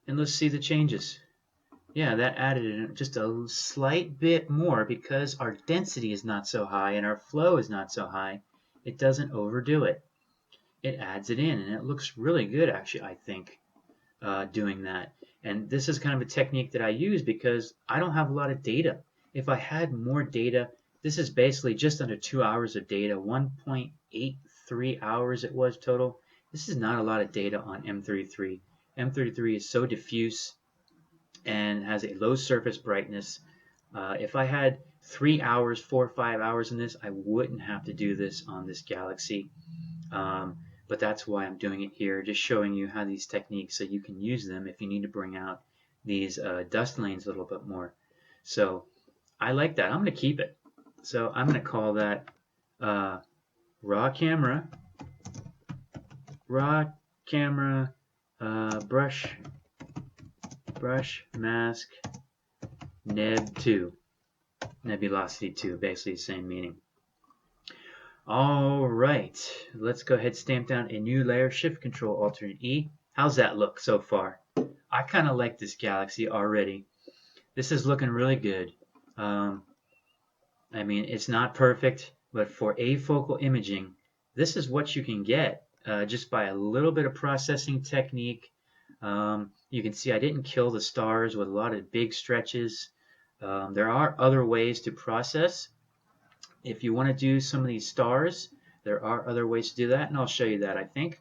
and let's see the changes. Yeah, that added in just a slight bit more because our density is not so high and our flow is not so high. It doesn't overdo it. It adds it in, and it looks really good, actually, I think, doing that. And this is kind of a technique that I use because I don't have a lot of data. If I had more data, this is basically just under 2 hours of data, 1.83 hours it was total. This is not a lot of data on M33. M33 is so diffuse and has a low surface brightness. If I had 3 hours, 4 or 5 hours in this, I wouldn't have to do this on this galaxy. But that's why I'm doing it here, just showing you how these techniques, so you can use them if you need to bring out these dust lanes a little bit more. So I like that. I'm going to keep it. So I'm going to call that raw camera brush mask neb 2, nebulosity 2, basically the same meaning. All right, let's go ahead and stamp down a new layer, Shift, Control, Alternate E. How's that look so far? I kind of like this galaxy already. This is looking really good. I mean, it's not perfect, but for afocal imaging, this is what you can get just by a little bit of processing technique. You can see I didn't kill the stars with a lot of big stretches. There are other ways to process. If you want to do some of these stars, there are other ways to do that, and I'll show you that, I think.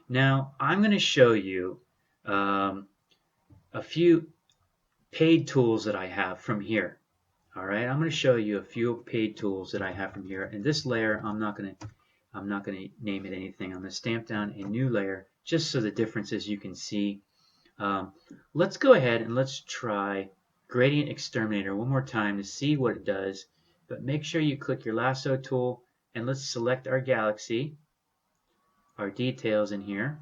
Now, I'm going to show you a few paid tools that I have from here. All right, I'm going to show you a few paid tools that I have from here. And this layer, I'm not going to I'm not going to name it anything. I'm going to stamp down a new layer just so the differences you can see. Let's go ahead and let's try Gradient Exterminator one more time to see what it does. But make sure you click your lasso tool and let's select our galaxy, our details in here.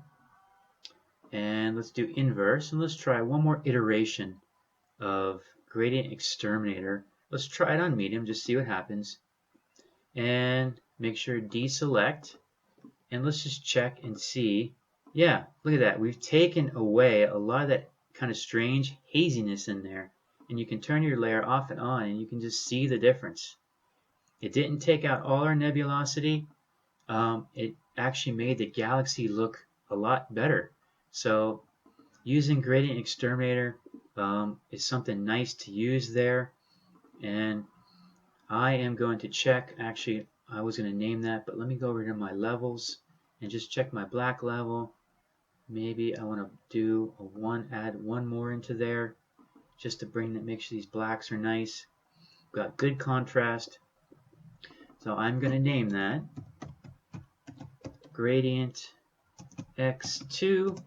And let's do inverse, and let's try one more iteration of Gradient Exterminator. Let's try it on medium, just see what happens. And make sure deselect, and let's just check and see. Yeah, look at that. We've taken away a lot of that kind of strange haziness in there. And you can turn your layer off and on, and you can just see the difference. It didn't take out all our nebulosity. It actually made the galaxy look a lot better. So using Gradient Exterminator is something nice to use there. And I am going to check, actually I was going to name that, but let me go over to my levels and just check my black level. Maybe I want to do add one more into there just to make sure these blacks are nice. Got good contrast. So I'm going to name that Gradient X2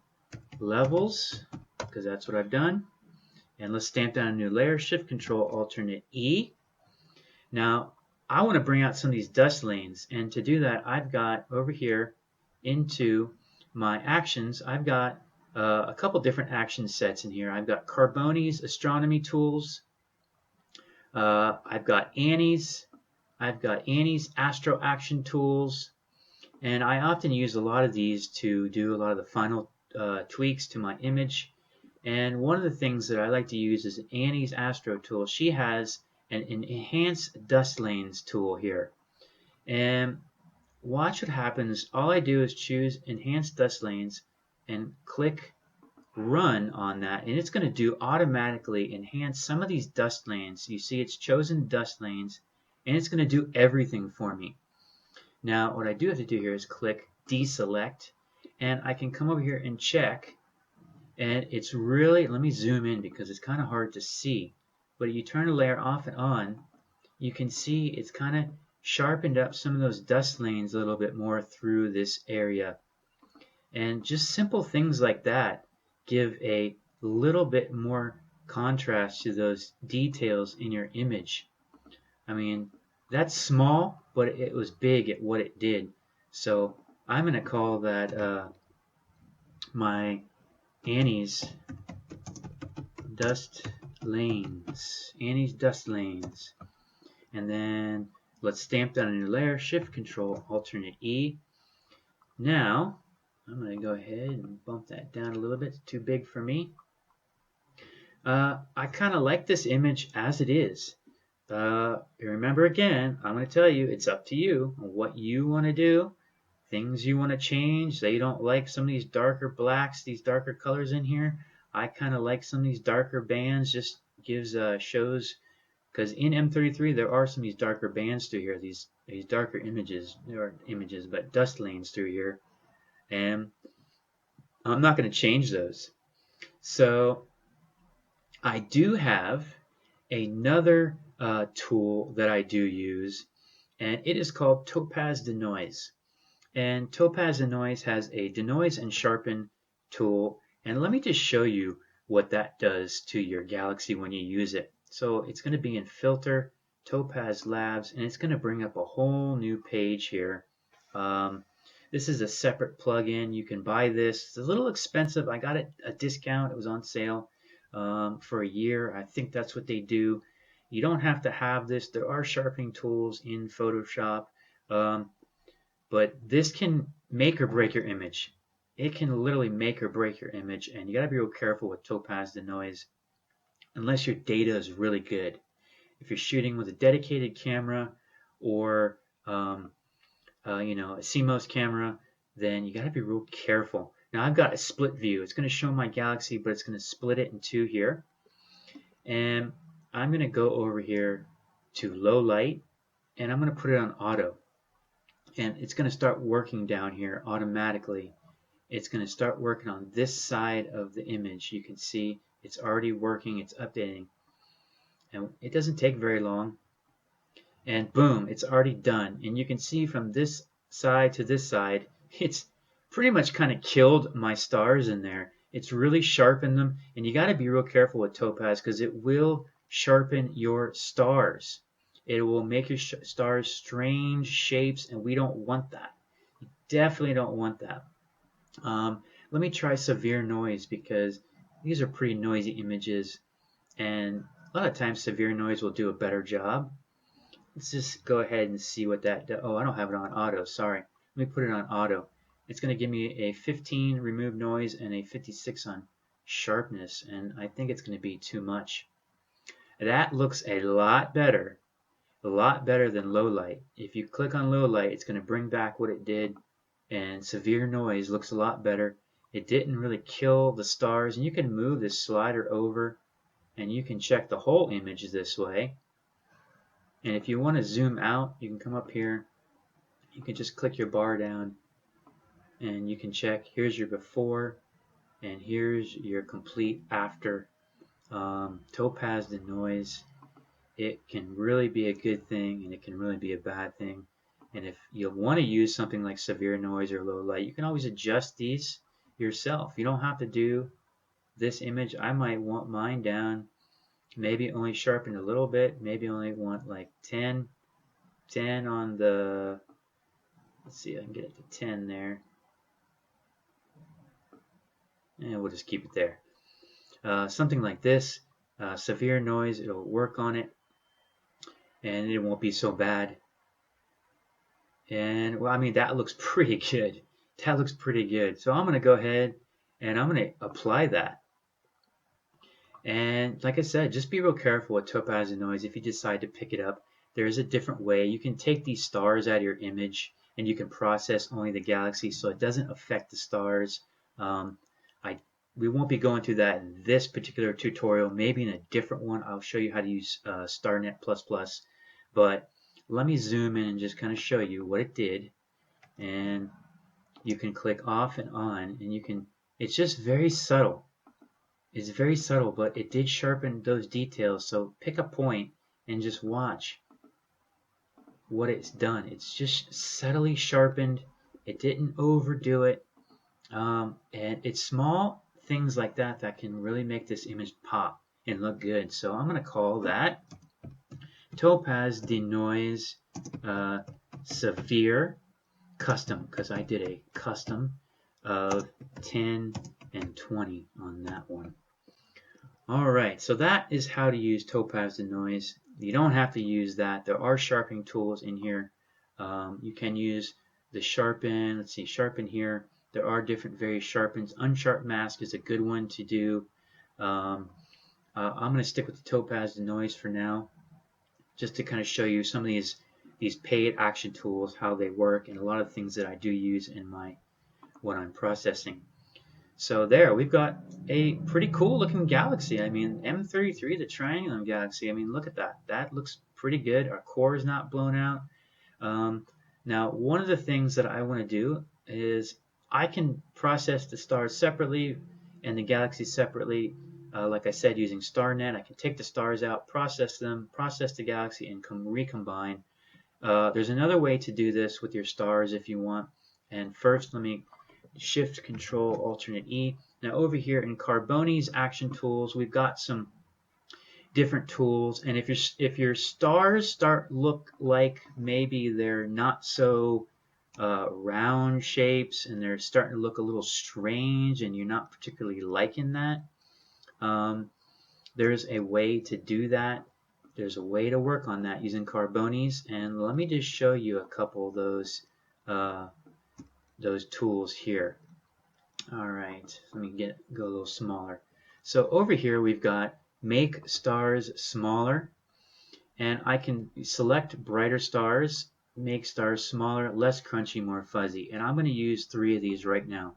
Levels, because that's what I've done. And let's stamp down a new layer, Shift Control Alternate E. Now I want to bring out some of these dust lanes, and to do that I've got over here into my actions, I've got a couple different action sets in here. I've got Carboni's Astronomy Tools, I've got Annie's Astro Action Tools, and I often use a lot of these to do a lot of the final tweaks to my image. And one of the things that I like to use is Annie's Astro tool. She has an Enhance Dust Lanes tool here. And watch what happens. All I do is choose Enhance Dust Lanes and click Run on that, and it's going to do automatically enhance some of these dust lanes. You see it's chosen dust lanes, and it's going to do everything for me. Now what I do have to do here is click Deselect, and I can come over here and check, and it's really, let me zoom in because it's kind of hard to see, but you turn the layer off and on, you can see it's kind of sharpened up some of those dust lanes a little bit more through this area. And just simple things like that give a little bit more contrast to those details in your image. I mean, that's small, but it was big at what it did. So I'm going to call that my Annie's Dust Lanes. Annie's Dust Lanes. And then let's stamp down a new layer, Shift Control Alternate E. Now I'm going to go ahead and bump that down a little bit. It's too big for me. I kind of like this image as it is. Remember again, I'm going to tell you, it's up to you what you want to do, things you want to change. Say you don't like some of these darker blacks, these darker colors in here. I kind of like some of these darker bands, just gives shows, because in M33 there are some of these darker bands through here, these darker images, there are images, but dust lanes through here. And I'm not going to change those. So I do have another tool that I do use, and it is called Topaz DeNoise. And Topaz DeNoise has a denoise and sharpen tool, and let me just show you what that does to your galaxy when you use it. So it's going to be in Filter, Topaz Labs, and it's going to bring up a whole new page here. This is a separate plugin. You can buy this. It's a little expensive. I got it at a discount. It was on sale for a year. I think that's what they do. You don't have to have this. There are sharpening tools in Photoshop, but this can make or break your image. It can literally make or break your image, and you got to be real careful with Topaz DeNoise unless your data is really good. If you're shooting with a dedicated camera or a CMOS camera, then you got to be real careful. Now I've got a split view. It's going to show my galaxy, but it's going to split it in two here. And I'm going to go over here to low light, and I'm going to put it on auto. And it's going to start working down here automatically. It's going to start working on this side of the image. You can see it's already working. It's updating. And it doesn't take very long. And boom, it's already done. And you can see from this side to this side, it's pretty much kind of killed my stars in there. It's really sharpened them, and you got to be real careful with Topaz because it will sharpen your stars. It will make your stars strange shapes, and we don't want that. You definitely don't want that. Let me try severe noise because these are pretty noisy images, and a lot of times severe noise will do a better job. Let's just go ahead and see what that does. Oh, I don't have it on auto, sorry. Let me put it on auto. It's going to give me a 15 remove noise and a 56 on sharpness, and I think it's going to be too much. That looks a lot better than low light. If you click on low light, it's going to bring back what it did, and severe noise looks a lot better. It didn't really kill the stars, and you can move this slider over, and you can check the whole image this way. And if you want to zoom out, you can come up here. You can just click your bar down, and you can check. Here's your before, and here's your complete after. Topaz DeNoise, it can really be a good thing, and it can really be a bad thing. And if you want to use something like severe noise or low light, you can always adjust these yourself. You don't have to do this image. I might want mine down, maybe only sharpen a little bit, maybe only want like 10 on the, let's see, I can get it to 10 there, and we'll just keep it there. Something like this, severe noise, it'll work on it, and it won't be so bad. And well, I mean, that looks pretty good. That looks pretty good. So I'm going to go ahead and I'm going to apply that. And like I said, just be real careful with Topaz DeNoise. If you decide to pick it up, there is a different way. You can take these stars out of your image, and you can process only the galaxy, so it doesn't affect the stars. We won't be going through that in this particular tutorial. Maybe in a different one, I'll show you how to use StarNet++. But let me zoom in and just kind of show you what it did. And you can click off and on, and you can, it's just very subtle. It's very subtle, but it did sharpen those details. So pick a point and just watch what it's done. It's just subtly sharpened. It didn't overdo it. And it's small things like that that can really make this image pop and look good. So I'm going to call that Topaz DeNoise Severe Custom, because I did a custom of 10 and 20 on that one. Alright, so that is how to use Topaz DeNoise. You don't have to use that. There are sharpening tools in here. You can use the sharpen, let's see, sharpen here. There are different various sharpens. Unsharp mask is a good one to do. I'm going to stick with the Topaz DeNoise for now, just to kind of show you some of these paid action tools, how they work, and a lot of things that I do use in what I'm processing. So there, we've got a pretty cool looking galaxy. I mean, M33, the Triangulum Galaxy, I mean, look at that. That looks pretty good. Our core is not blown out. Now, one of the things that I want to do is I can process the stars separately and the galaxy separately. Like I said, using StarNet, I can take the stars out, process them, process the galaxy, and recombine. There's another way to do this with your stars if you want. And first, let me Shift Control Alternate E. Now over here in Carboni's action tools, we've got some different tools. And if your stars look like maybe they're not so round shapes and they're starting to look a little strange and you're not particularly liking that, there's a way to do that. There's a way to work on that using Carboni's, and let me just show you a couple of those tools here. Alright, let me go a little smaller. So over here we've got Make Stars Smaller, and I can select brighter stars, make stars smaller, less crunchy, more fuzzy, and I'm going to use 3 of these right now.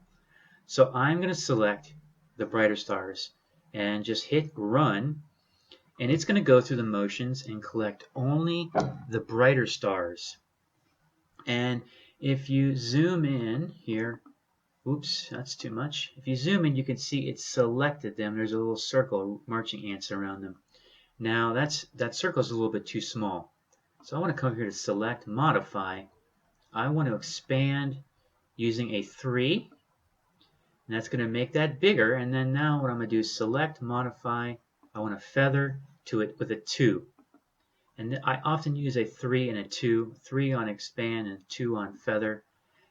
So I'm going to select the brighter stars and just hit Run, and it's going to go through the motions and collect only the brighter stars. And if you zoom in here, oops, that's too much. If you zoom in, you can see it selected them. There's a little circle, marching ants around them. Now that circle is a little bit too small. So I want to come here to Select, Modify, I want to expand using a 3, and that's going to make that bigger. And then now what I'm going to do is select, modify. I want to feather to it with a 2. And I often use a 3 and a 2, 3 on expand and 2 on feather.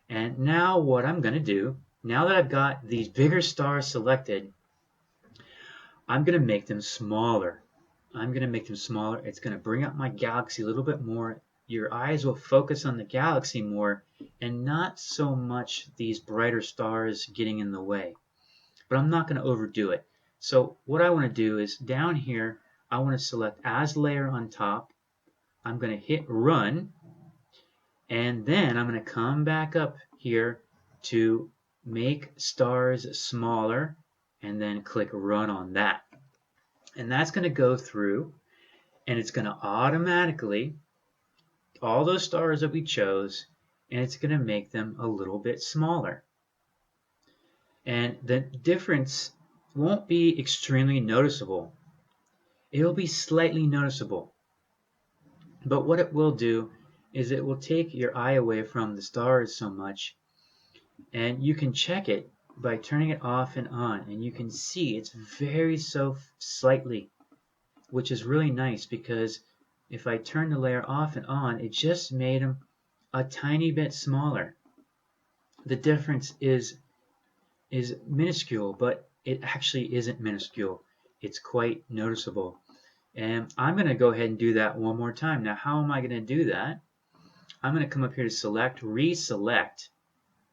And now what I'm going to do, now that I've got these bigger stars selected, I'm going to make them smaller. I'm going to make them smaller. It's going to bring up my galaxy a little bit more. Your eyes will focus on the galaxy more and not so much these brighter stars getting in the way. But I'm not going to overdo it. So what I want to do is down here, I want to select as layer on top. I'm going to hit run. And then I'm going to come back up here to make stars smaller and then click run on that. And that's going to go through and it's going to automatically, all those stars that we chose, and it's going to make them a little bit smaller. And the difference won't be extremely noticeable. It'll be slightly noticeable. But what it will do is it will take your eye away from the stars so much, and you can check it by turning it off and on, and you can see it's very so slightly, which is really nice because if I turn the layer off and on, it just made them a tiny bit smaller. The difference is minuscule, but it actually isn't minuscule. It's quite noticeable. And I'm going to go ahead and do that one more time. Now, how am I going to do that? I'm going to come up here to select, reselect.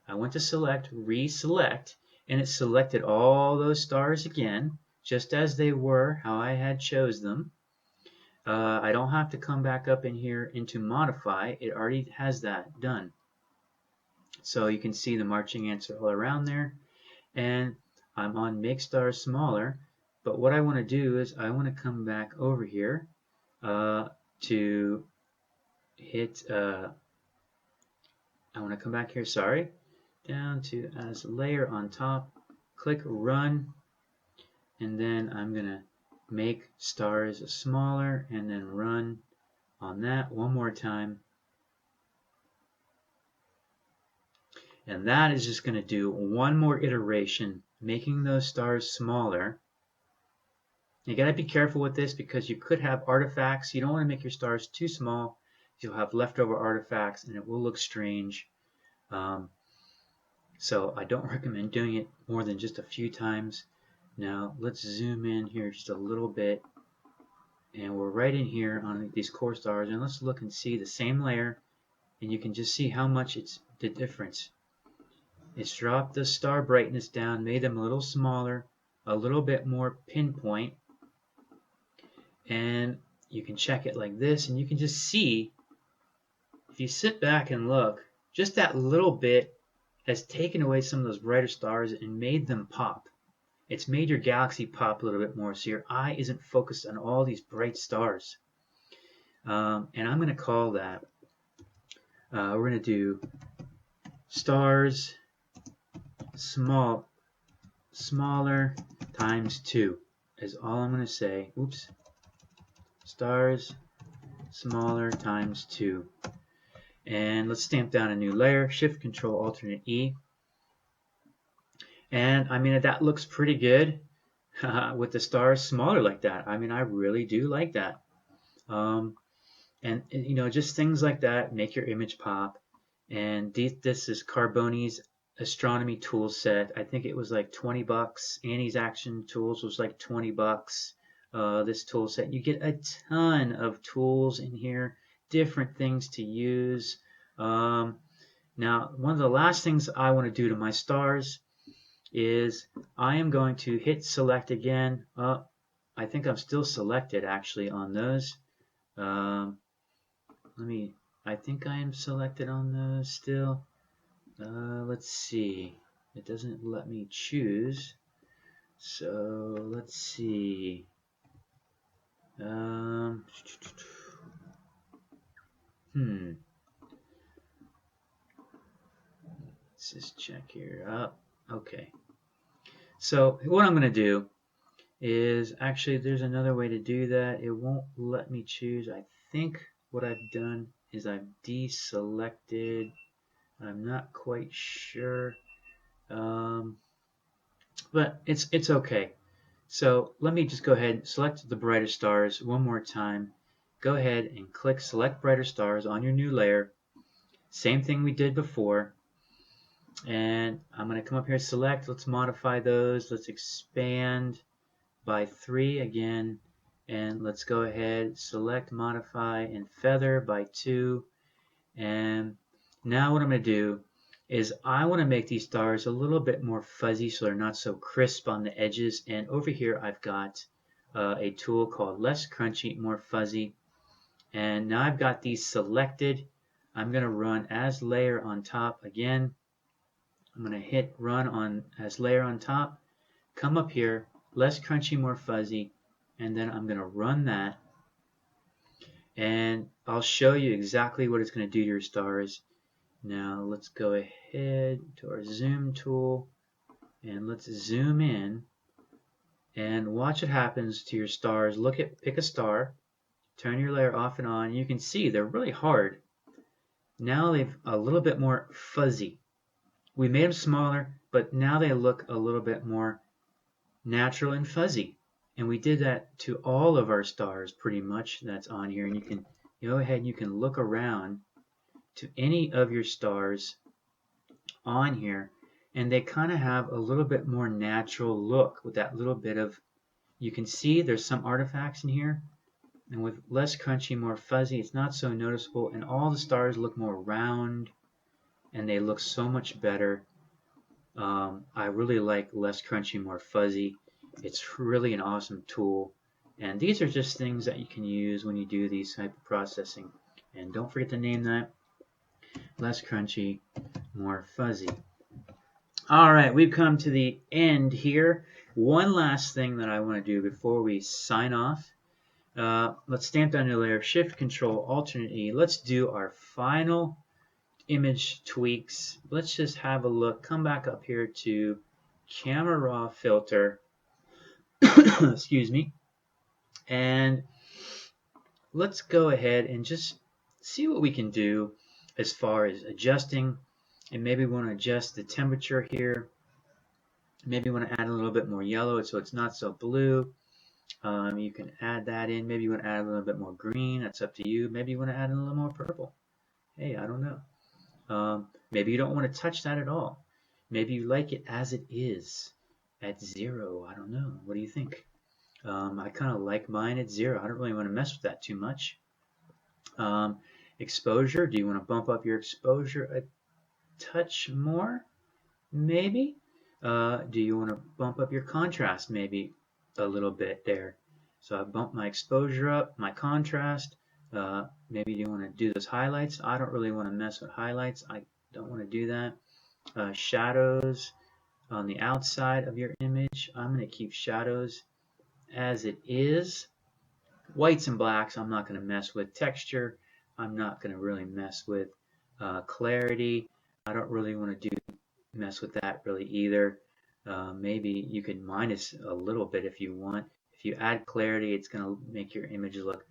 I went to select, reselect, and it selected all those stars again, just as they were, how I had chose them. I don't have to come back up in here into modify. It already has that done. So you can see the marching ants are all around there. And I'm on make stars smaller. But what I want to do is I want to come back over here to hit, I want to come back here, sorry, down to as layer on top, click run, and then I'm going to make stars smaller and then run on that one more time. And that is just going to do one more iteration, making those stars smaller. You got to be careful with this because you could have artifacts. You don't want to make your stars too small. You'll have leftover artifacts and it will look strange. So I don't recommend doing it more than just a few times. Now let's zoom in here just a little bit. And we're right in here on these core stars. And let's look and see the same layer. And you can just see how much it's the difference. It's dropped the star brightness down, made them a little smaller, a little bit more pinpoint. And you can check it like this, and you can just see, if you sit back and look, just that little bit has taken away some of those brighter stars and made them pop. It's made your galaxy pop a little bit more, so your eye isn't focused on all these bright stars. And I'm going to call that, we're going to do stars smaller times 2 is all I'm going to say. Oops. Stars smaller times 2. And let's stamp down a new layer, Shift Control Alternate E. And I mean, that looks pretty good with the stars smaller like that. I mean, I really do like that. And you know, just things like that make your image pop. And this is Carboni's Astronomy tool set. I think it was like 20 bucks. Annie's Action Tools was like 20 bucks. This tool set. You get a ton of tools in here, different things to use. Now, one of the last things I want to do to my stars is I am going to hit select again. I think I'm still selected actually on those. I think I am selected on those still. Let's see. It doesn't let me choose. So let's see. Let's just check here. Okay. So what I'm going to do is, actually there's another way to do that. It won't let me choose. I think what I've done is I've deselected. I'm not quite sure, but it's okay. So let me just go ahead and select the brighter stars one more time. Go ahead and click Select Brighter Stars on your new layer. Same thing we did before. And I'm going to come up here, select, let's modify those. Let's expand by 3 again. And let's go ahead, select, modify, and feather by 2. And now what I'm going to do is I want to make these stars a little bit more fuzzy so they're not so crisp on the edges. And over here I've got a tool called Less Crunchy, More Fuzzy. And now I've got these selected. I'm going to run as layer on top again. I'm going to hit run on as layer on top. Come up here, Less Crunchy, More Fuzzy. And then I'm going to run that. And I'll show you exactly what it's going to do to your stars. Now let's go ahead to our zoom tool and let's zoom in and watch what happens to your stars. Pick a star, turn your layer off and on. You can see they're really hard. Now they've a little bit more fuzzy. We made them smaller, but now they look a little bit more natural and fuzzy. And we did that to all of our stars pretty much that's on here. And you can go ahead and you can look around to any of your stars on here, and they kind of have a little bit more natural look with that little bit of, you can see there's some artifacts in here, and with Less Crunchy, More Fuzzy, it's not so noticeable, and all the stars look more round and they look so much better. I really like Less Crunchy, More Fuzzy. It's really an awesome tool, and these are just things that you can use when you do these type of processing. And don't forget to name that Less Crunchy, More Fuzzy. All right, we've come to the end here. One last thing that I want to do before we sign off. Let's stamp down your layer, Shift, Control, Alternate E. Let's do our final image tweaks. Let's just have a look. Come back up here to Camera Raw Filter. Excuse me. And let's go ahead and just see what we can do as far as adjusting. And maybe we want to adjust the temperature here. Maybe you want to add a little bit more yellow so it's not so blue. You can add that in. Maybe you want to add a little bit more green. That's up to you. Maybe you want to add a little more purple. Hey, I don't know. Maybe you don't want to touch that at all. Maybe you like it as it is at 0. I don't know. What do you think? I kind of like mine at 0. I don't really want to mess with that too much. Exposure. Do you want to bump up your exposure a touch more? Maybe. Do you want to bump up your contrast maybe a little bit there? So I bumped my exposure up, my contrast. Maybe you want to do those highlights. I don't really want to mess with highlights. I don't want to do that. Shadows on the outside of your image. I'm going to keep shadows as it is. Whites and blacks I'm not going to mess with. Texture I'm not going to really mess with. Clarity I don't really want to mess with that really either. Maybe you can minus a little bit if you want. If you add clarity, it's going to make your image look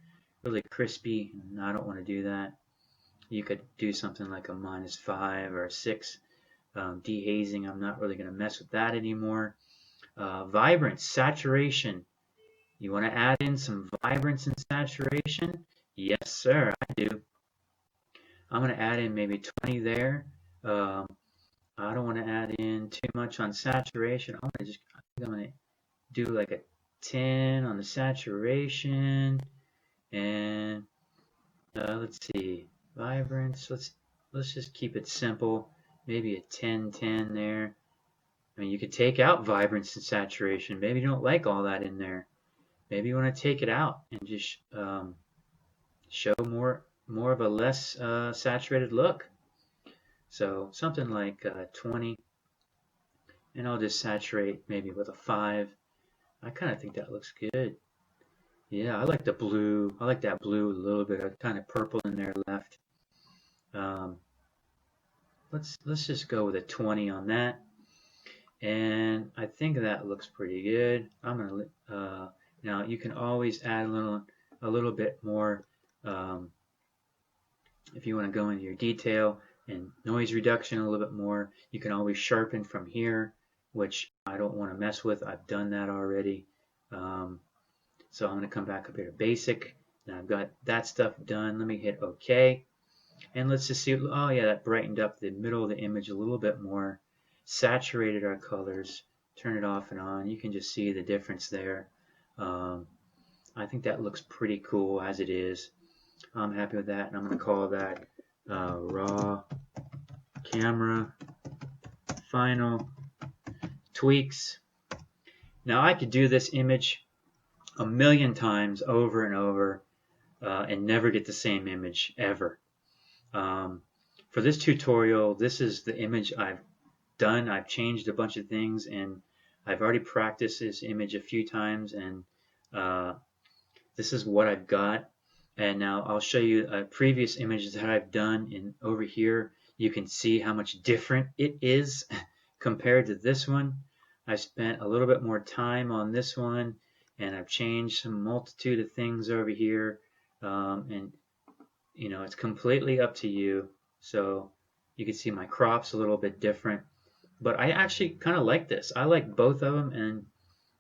really crispy, and I don't want to do that. You could do something like a -5 or a 6. Dehazing, I'm not really going to mess with that anymore. Vibrance Saturation. You want to add in some vibrance and saturation? Yes, sir, I do. I'm going to add in maybe 20 there. I don't want to add in too much on saturation. I'm going to do like a 10 on the saturation, and let's see, vibrance. Let's just keep it simple. Maybe a 10-10 there. I mean, you could take out vibrance and saturation. Maybe you don't like all that in there. Maybe you want to take it out and just show more of a less saturated look. So something like 20, and I'll just saturate maybe with a 5. I kind of think that looks good. Yeah, I like the blue. I like that blue, a little bit of kind of purple in there left. Let's just go with a 20 on that, and I think that looks pretty good. I'm gonna now you can always add a little bit more if you want to go into your detail. and noise reduction a little bit more. You can always sharpen from here, which I don't want to mess with. I've done that already. So I'm going to come back up here to basic. Now I've got that stuff done. Let me hit OK. And let's just see. Oh yeah, that brightened up the middle of the image a little bit more. Saturated our colors. Turn it off and on. You can just see the difference there. I think that looks pretty cool as it is. I'm happy with that, and I'm going to call that raw camera final tweaks. Now I could do this image a million times over and over and never get the same image ever. For this tutorial, this is the image I've done. I've changed a bunch of things, and I've already practiced this image a few times, and this is what I've got. And now I'll show you previous images that I've done, and over here you can see how much different it is compared to this one. I spent a little bit more time on this one, and I've changed some multitude of things over here, and you know, it's completely up to you. So you can see my crop's a little bit different, but I actually kind of like this. I like both of them, and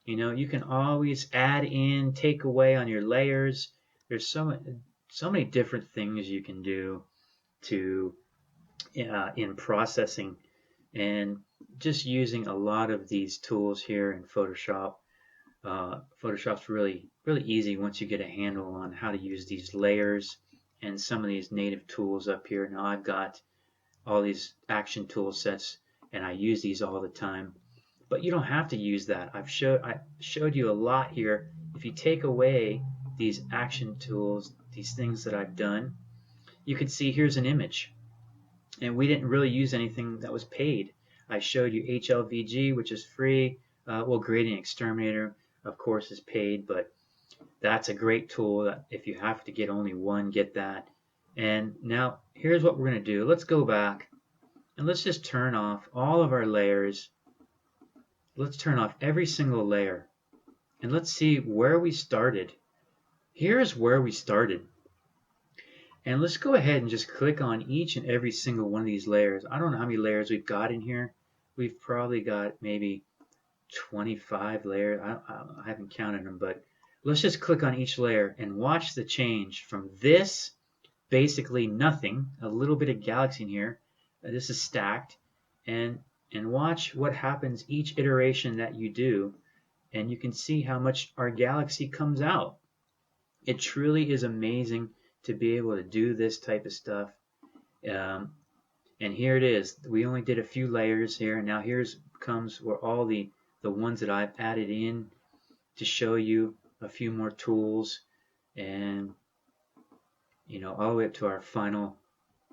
you know, you can always add in, take away on your layers. There's so many different things you can do to in processing, and just using a lot of these tools here in Photoshop. Photoshop's really easy once you get a handle on how to use these layers and some of these native tools up here. Now I've got all these action tool sets, and I use these all the time. But you don't have to use that. I showed you a lot here. If you take away these action tools, these things that I've done, you can see here's an image. And we didn't really use anything that was paid. I showed you HLVG, which is free. Well, Gradient Exterminator, of course, is paid, but that's a great tool. That if you have to get only one, get that. And now here's what we're going to do. Let's go back and let's just turn off all of our layers. Let's turn off every single layer, and let's see where we started. Here's where we started. And let's go ahead and just click on each and every single one of these layers. I don't know how many layers we've got in here. We've probably got maybe 25 layers. I haven't counted them, but let's just click on each layer and watch the change from this, basically nothing, a little bit of galaxy in here. This is stacked, and watch what happens each iteration that you do, and you can see how much our galaxy comes out. It truly is amazing to be able to do this type of stuff. And here it is. We only did a few layers here, and now here's comes where all the ones that I've added in to show you a few more tools, and you know, all the way up to our final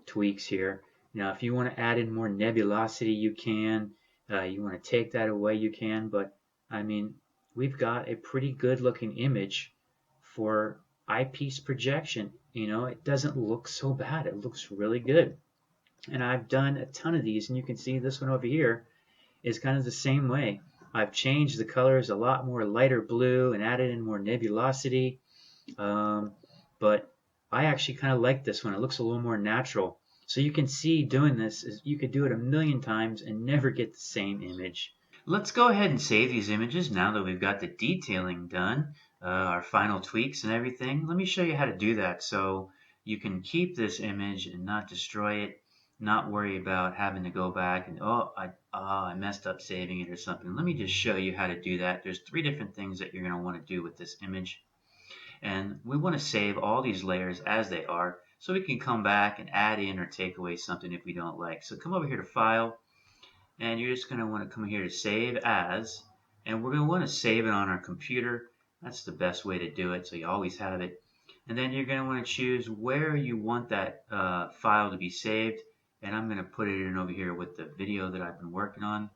tweaks here. Now, if you want to add in more nebulosity, you can. You want to take that away, you can. But I mean, we've got a pretty good looking image for eyepiece projection. You know, it doesn't look so bad. It looks really good. And I've done a ton of these, and you can see this one over here is kind of the same way. I've changed the colors a lot more lighter blue and added in more nebulosity. But I actually kind of like this one. It looks a little more natural. So you can see doing this is you could do it a million times and never get the same image. Let's go ahead and save these images now that we've got the detailing done, our final tweaks and everything. Let me show you how to do that so you can keep this image and not destroy it, not worry about having to go back and I messed up saving it or something. Let me just show you how to do that. There's 3 different things that you're going to want to do with this image. And we want to save all these layers as they are, so we can come back and add in or take away something if we don't like. So come over here to File, and you're just going to want to come here to Save As, and we're going to want to save it on our computer. That's the best way to do it, so you always have it. And then you're going to want to choose where you want that file to be saved, and I'm going to put it in over here with the video that I've been working on.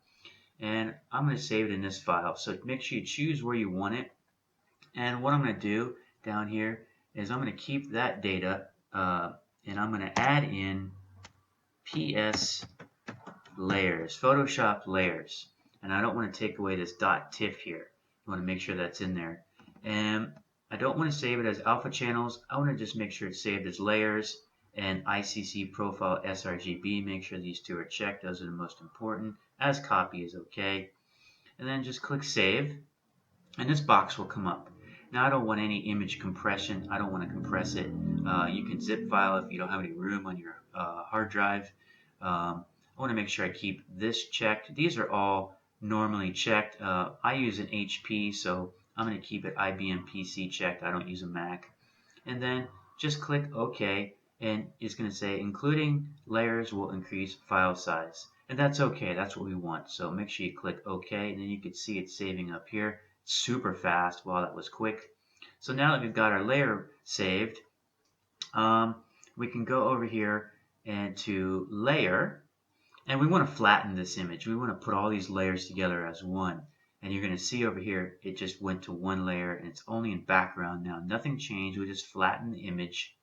And I'm going to save it in this file, so make sure you choose where you want it. And what I'm going to do down here is I'm going to keep that data, and I'm going to add in PS layers, Photoshop layers. And I don't want to take away this .tiff here. You want to make sure that's in there. And I don't want to save it as alpha channels. I want to just make sure it's saved as layers. and ICC profile sRGB. Make sure these two are checked. Those are the most important. As copy is okay. And then just click save, and this box will come up. Now I don't want any image compression. I don't want to compress it. You can zip file if you don't have any room on your hard drive. I want to make sure I keep this checked. These are all normally checked. I use an HP, so I'm going to keep it IBM PC checked. I don't use a Mac. And then just click OK, and it's going to say including layers will increase file size. And that's okay. That's what we want. So make sure you click OK, and then you can see it saving up here. Super fast. Wow, that was quick. So now that we've got our layer saved, we can go over here and to layer, and we want to flatten this image. We want to put all these layers together as one. And you're going to see over here, it just went to one layer, and it's only in background now. Nothing changed. We just flattened the image.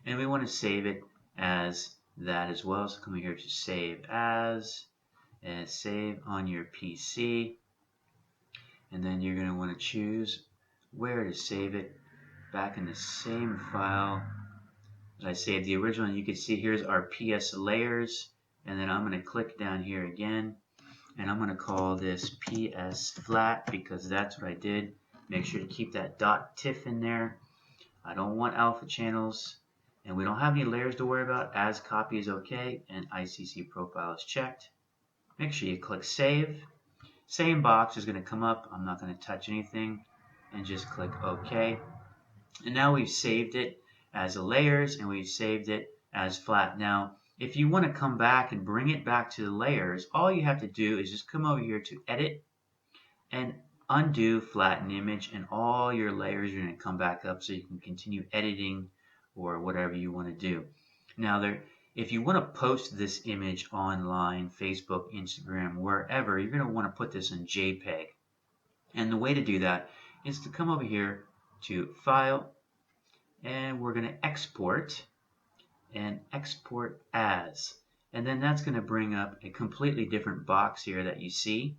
And we want to save it as that as well. So come here to save as, and save on your PC. And then you're going to want to choose where to save it. Back in the same file that I saved the original. You can see here's our PS layers. And then I'm going to click down here again. And I'm going to call this PS flat because that's what I did. Make sure to keep that .tiff in there. I don't want alpha channels. And we don't have any layers to worry about. As copy is okay. And ICC profile is checked. Make sure you click save. Same box is going to come up. I'm not going to touch anything. And just click OK. And now we've saved it as a layers. And we've saved it as flat. Now, if you want to come back and bring it back to the layers, all you have to do is just come over here to edit and undo flatten image, and all your layers are going to come back up so you can continue editing or whatever you want to do. Now, if you want to post this image online, Facebook, Instagram, wherever, you're going to want to put this in JPEG. And the way to do that is to come over here to File, and we're going to export and export as, and then that's going to bring up a completely different box here that you see,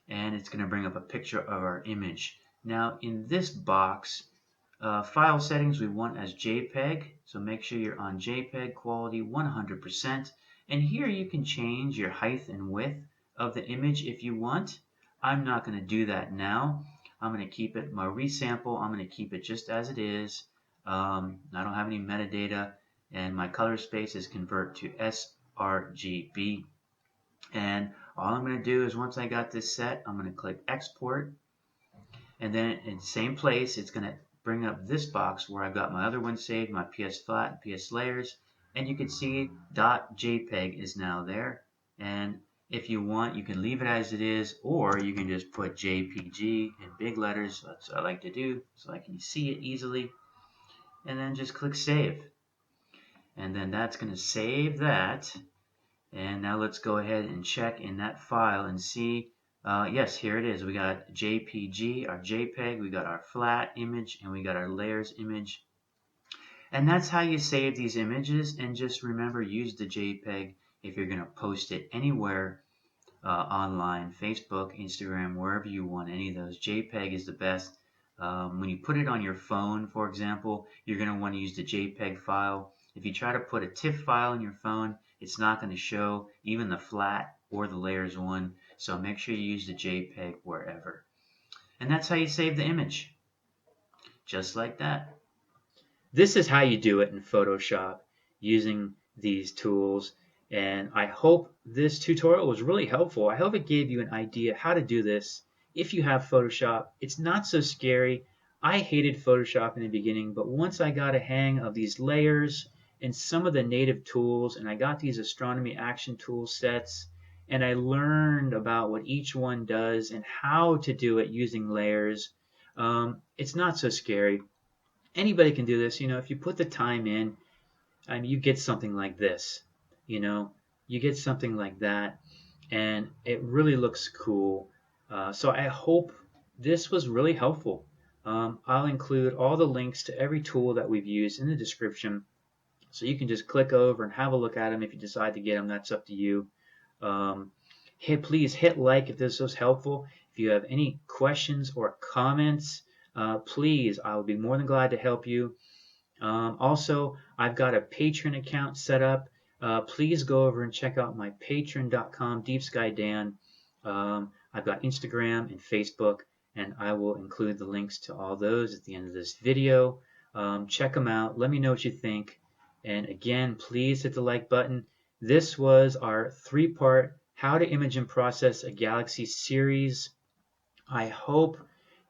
and it's going to bring up a picture of our image. Now in this box, file settings we want as JPEG, so make sure you're on JPEG quality 100%, and here you can change your height and width of the image if you want. I'm not going to do that now. I'm going to keep it, my resample, I'm going to keep it just as it is. I don't have any metadata. And my color space is convert to sRGB. And all I'm going to do is once I got this set, I'm going to click export. And then in the same place, it's going to bring up this box where I've got my other one saved, my PS flat and PS layers. And you can see .jpeg is now there. And if you want, you can leave it as it is, or you can just put JPG in big letters. That's what I like to do so I can see it easily. And then just click save. And then that's going to save that. And now let's go ahead and check in that file and see. Yes, here it is. We got JPG, our JPEG, we got our flat image, and we got our layers image. And that's how you save these images. And just remember, use the JPEG if you're going to post it anywhere online, Facebook, Instagram, wherever you want. Any of those, JPEG is the best. When you put it on your phone, for example, you're going to want to use the JPEG file. If you try to put a TIFF file in your phone, it's not going to show even the flat or the layers one. So make sure you use the JPEG wherever. And that's how you save the image. Just like that. This is how you do it in Photoshop using these tools. And I hope this tutorial was really helpful. I hope it gave you an idea how to do this. If you have Photoshop, it's not so scary. I hated Photoshop in the beginning, but once I got a hang of these layers and some of the native tools, and I got these Astronomy action tool sets, and I learned about what each one does and how to do it using layers, it's not so scary. Anybody can do this. You know, if you put the time in, you get something like this. You know, you get something like that, and it really looks cool. So I hope this was really helpful. I'll include all the links to every tool that we've used in the description, so you can just click over and have a look at them. If you decide to get them, that's up to you. Please hit like if this was helpful. If you have any questions or comments, please, I'll be more than glad to help you. Also, I've got a Patreon account set up. Please go over and check out my patreon.com, Deep Sky Dan. I've got Instagram and Facebook, and I will include the links to all those at the end of this video. Check them out. Let me know what you think. And again, please hit the like button. This was our 3-part How to Image and Process a Galaxy series. I hope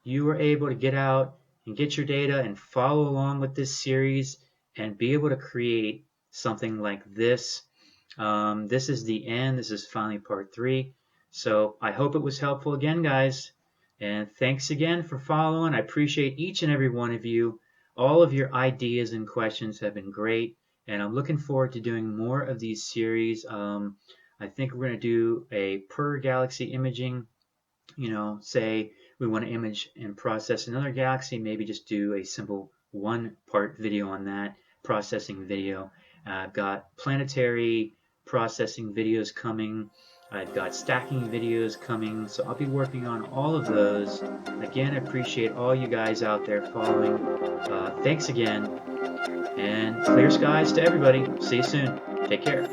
you were able to get out and get your data and follow along with this series and be able to create something like this. This is the end. This is finally part 3. So I hope it was helpful again, guys. And thanks again for following. I appreciate each and every one of you. All of your ideas and questions have been great. And I'm looking forward to doing more of these series. I think we're going to do a per galaxy imaging. Say we want to image and process another galaxy, maybe just do a simple 1-part video on that, processing video. I've got planetary processing videos coming. I've got stacking videos coming, so I'll be working on all of those. Again, I appreciate all you guys out there following. Thanks again, and clear skies to everybody. See you soon. Take care.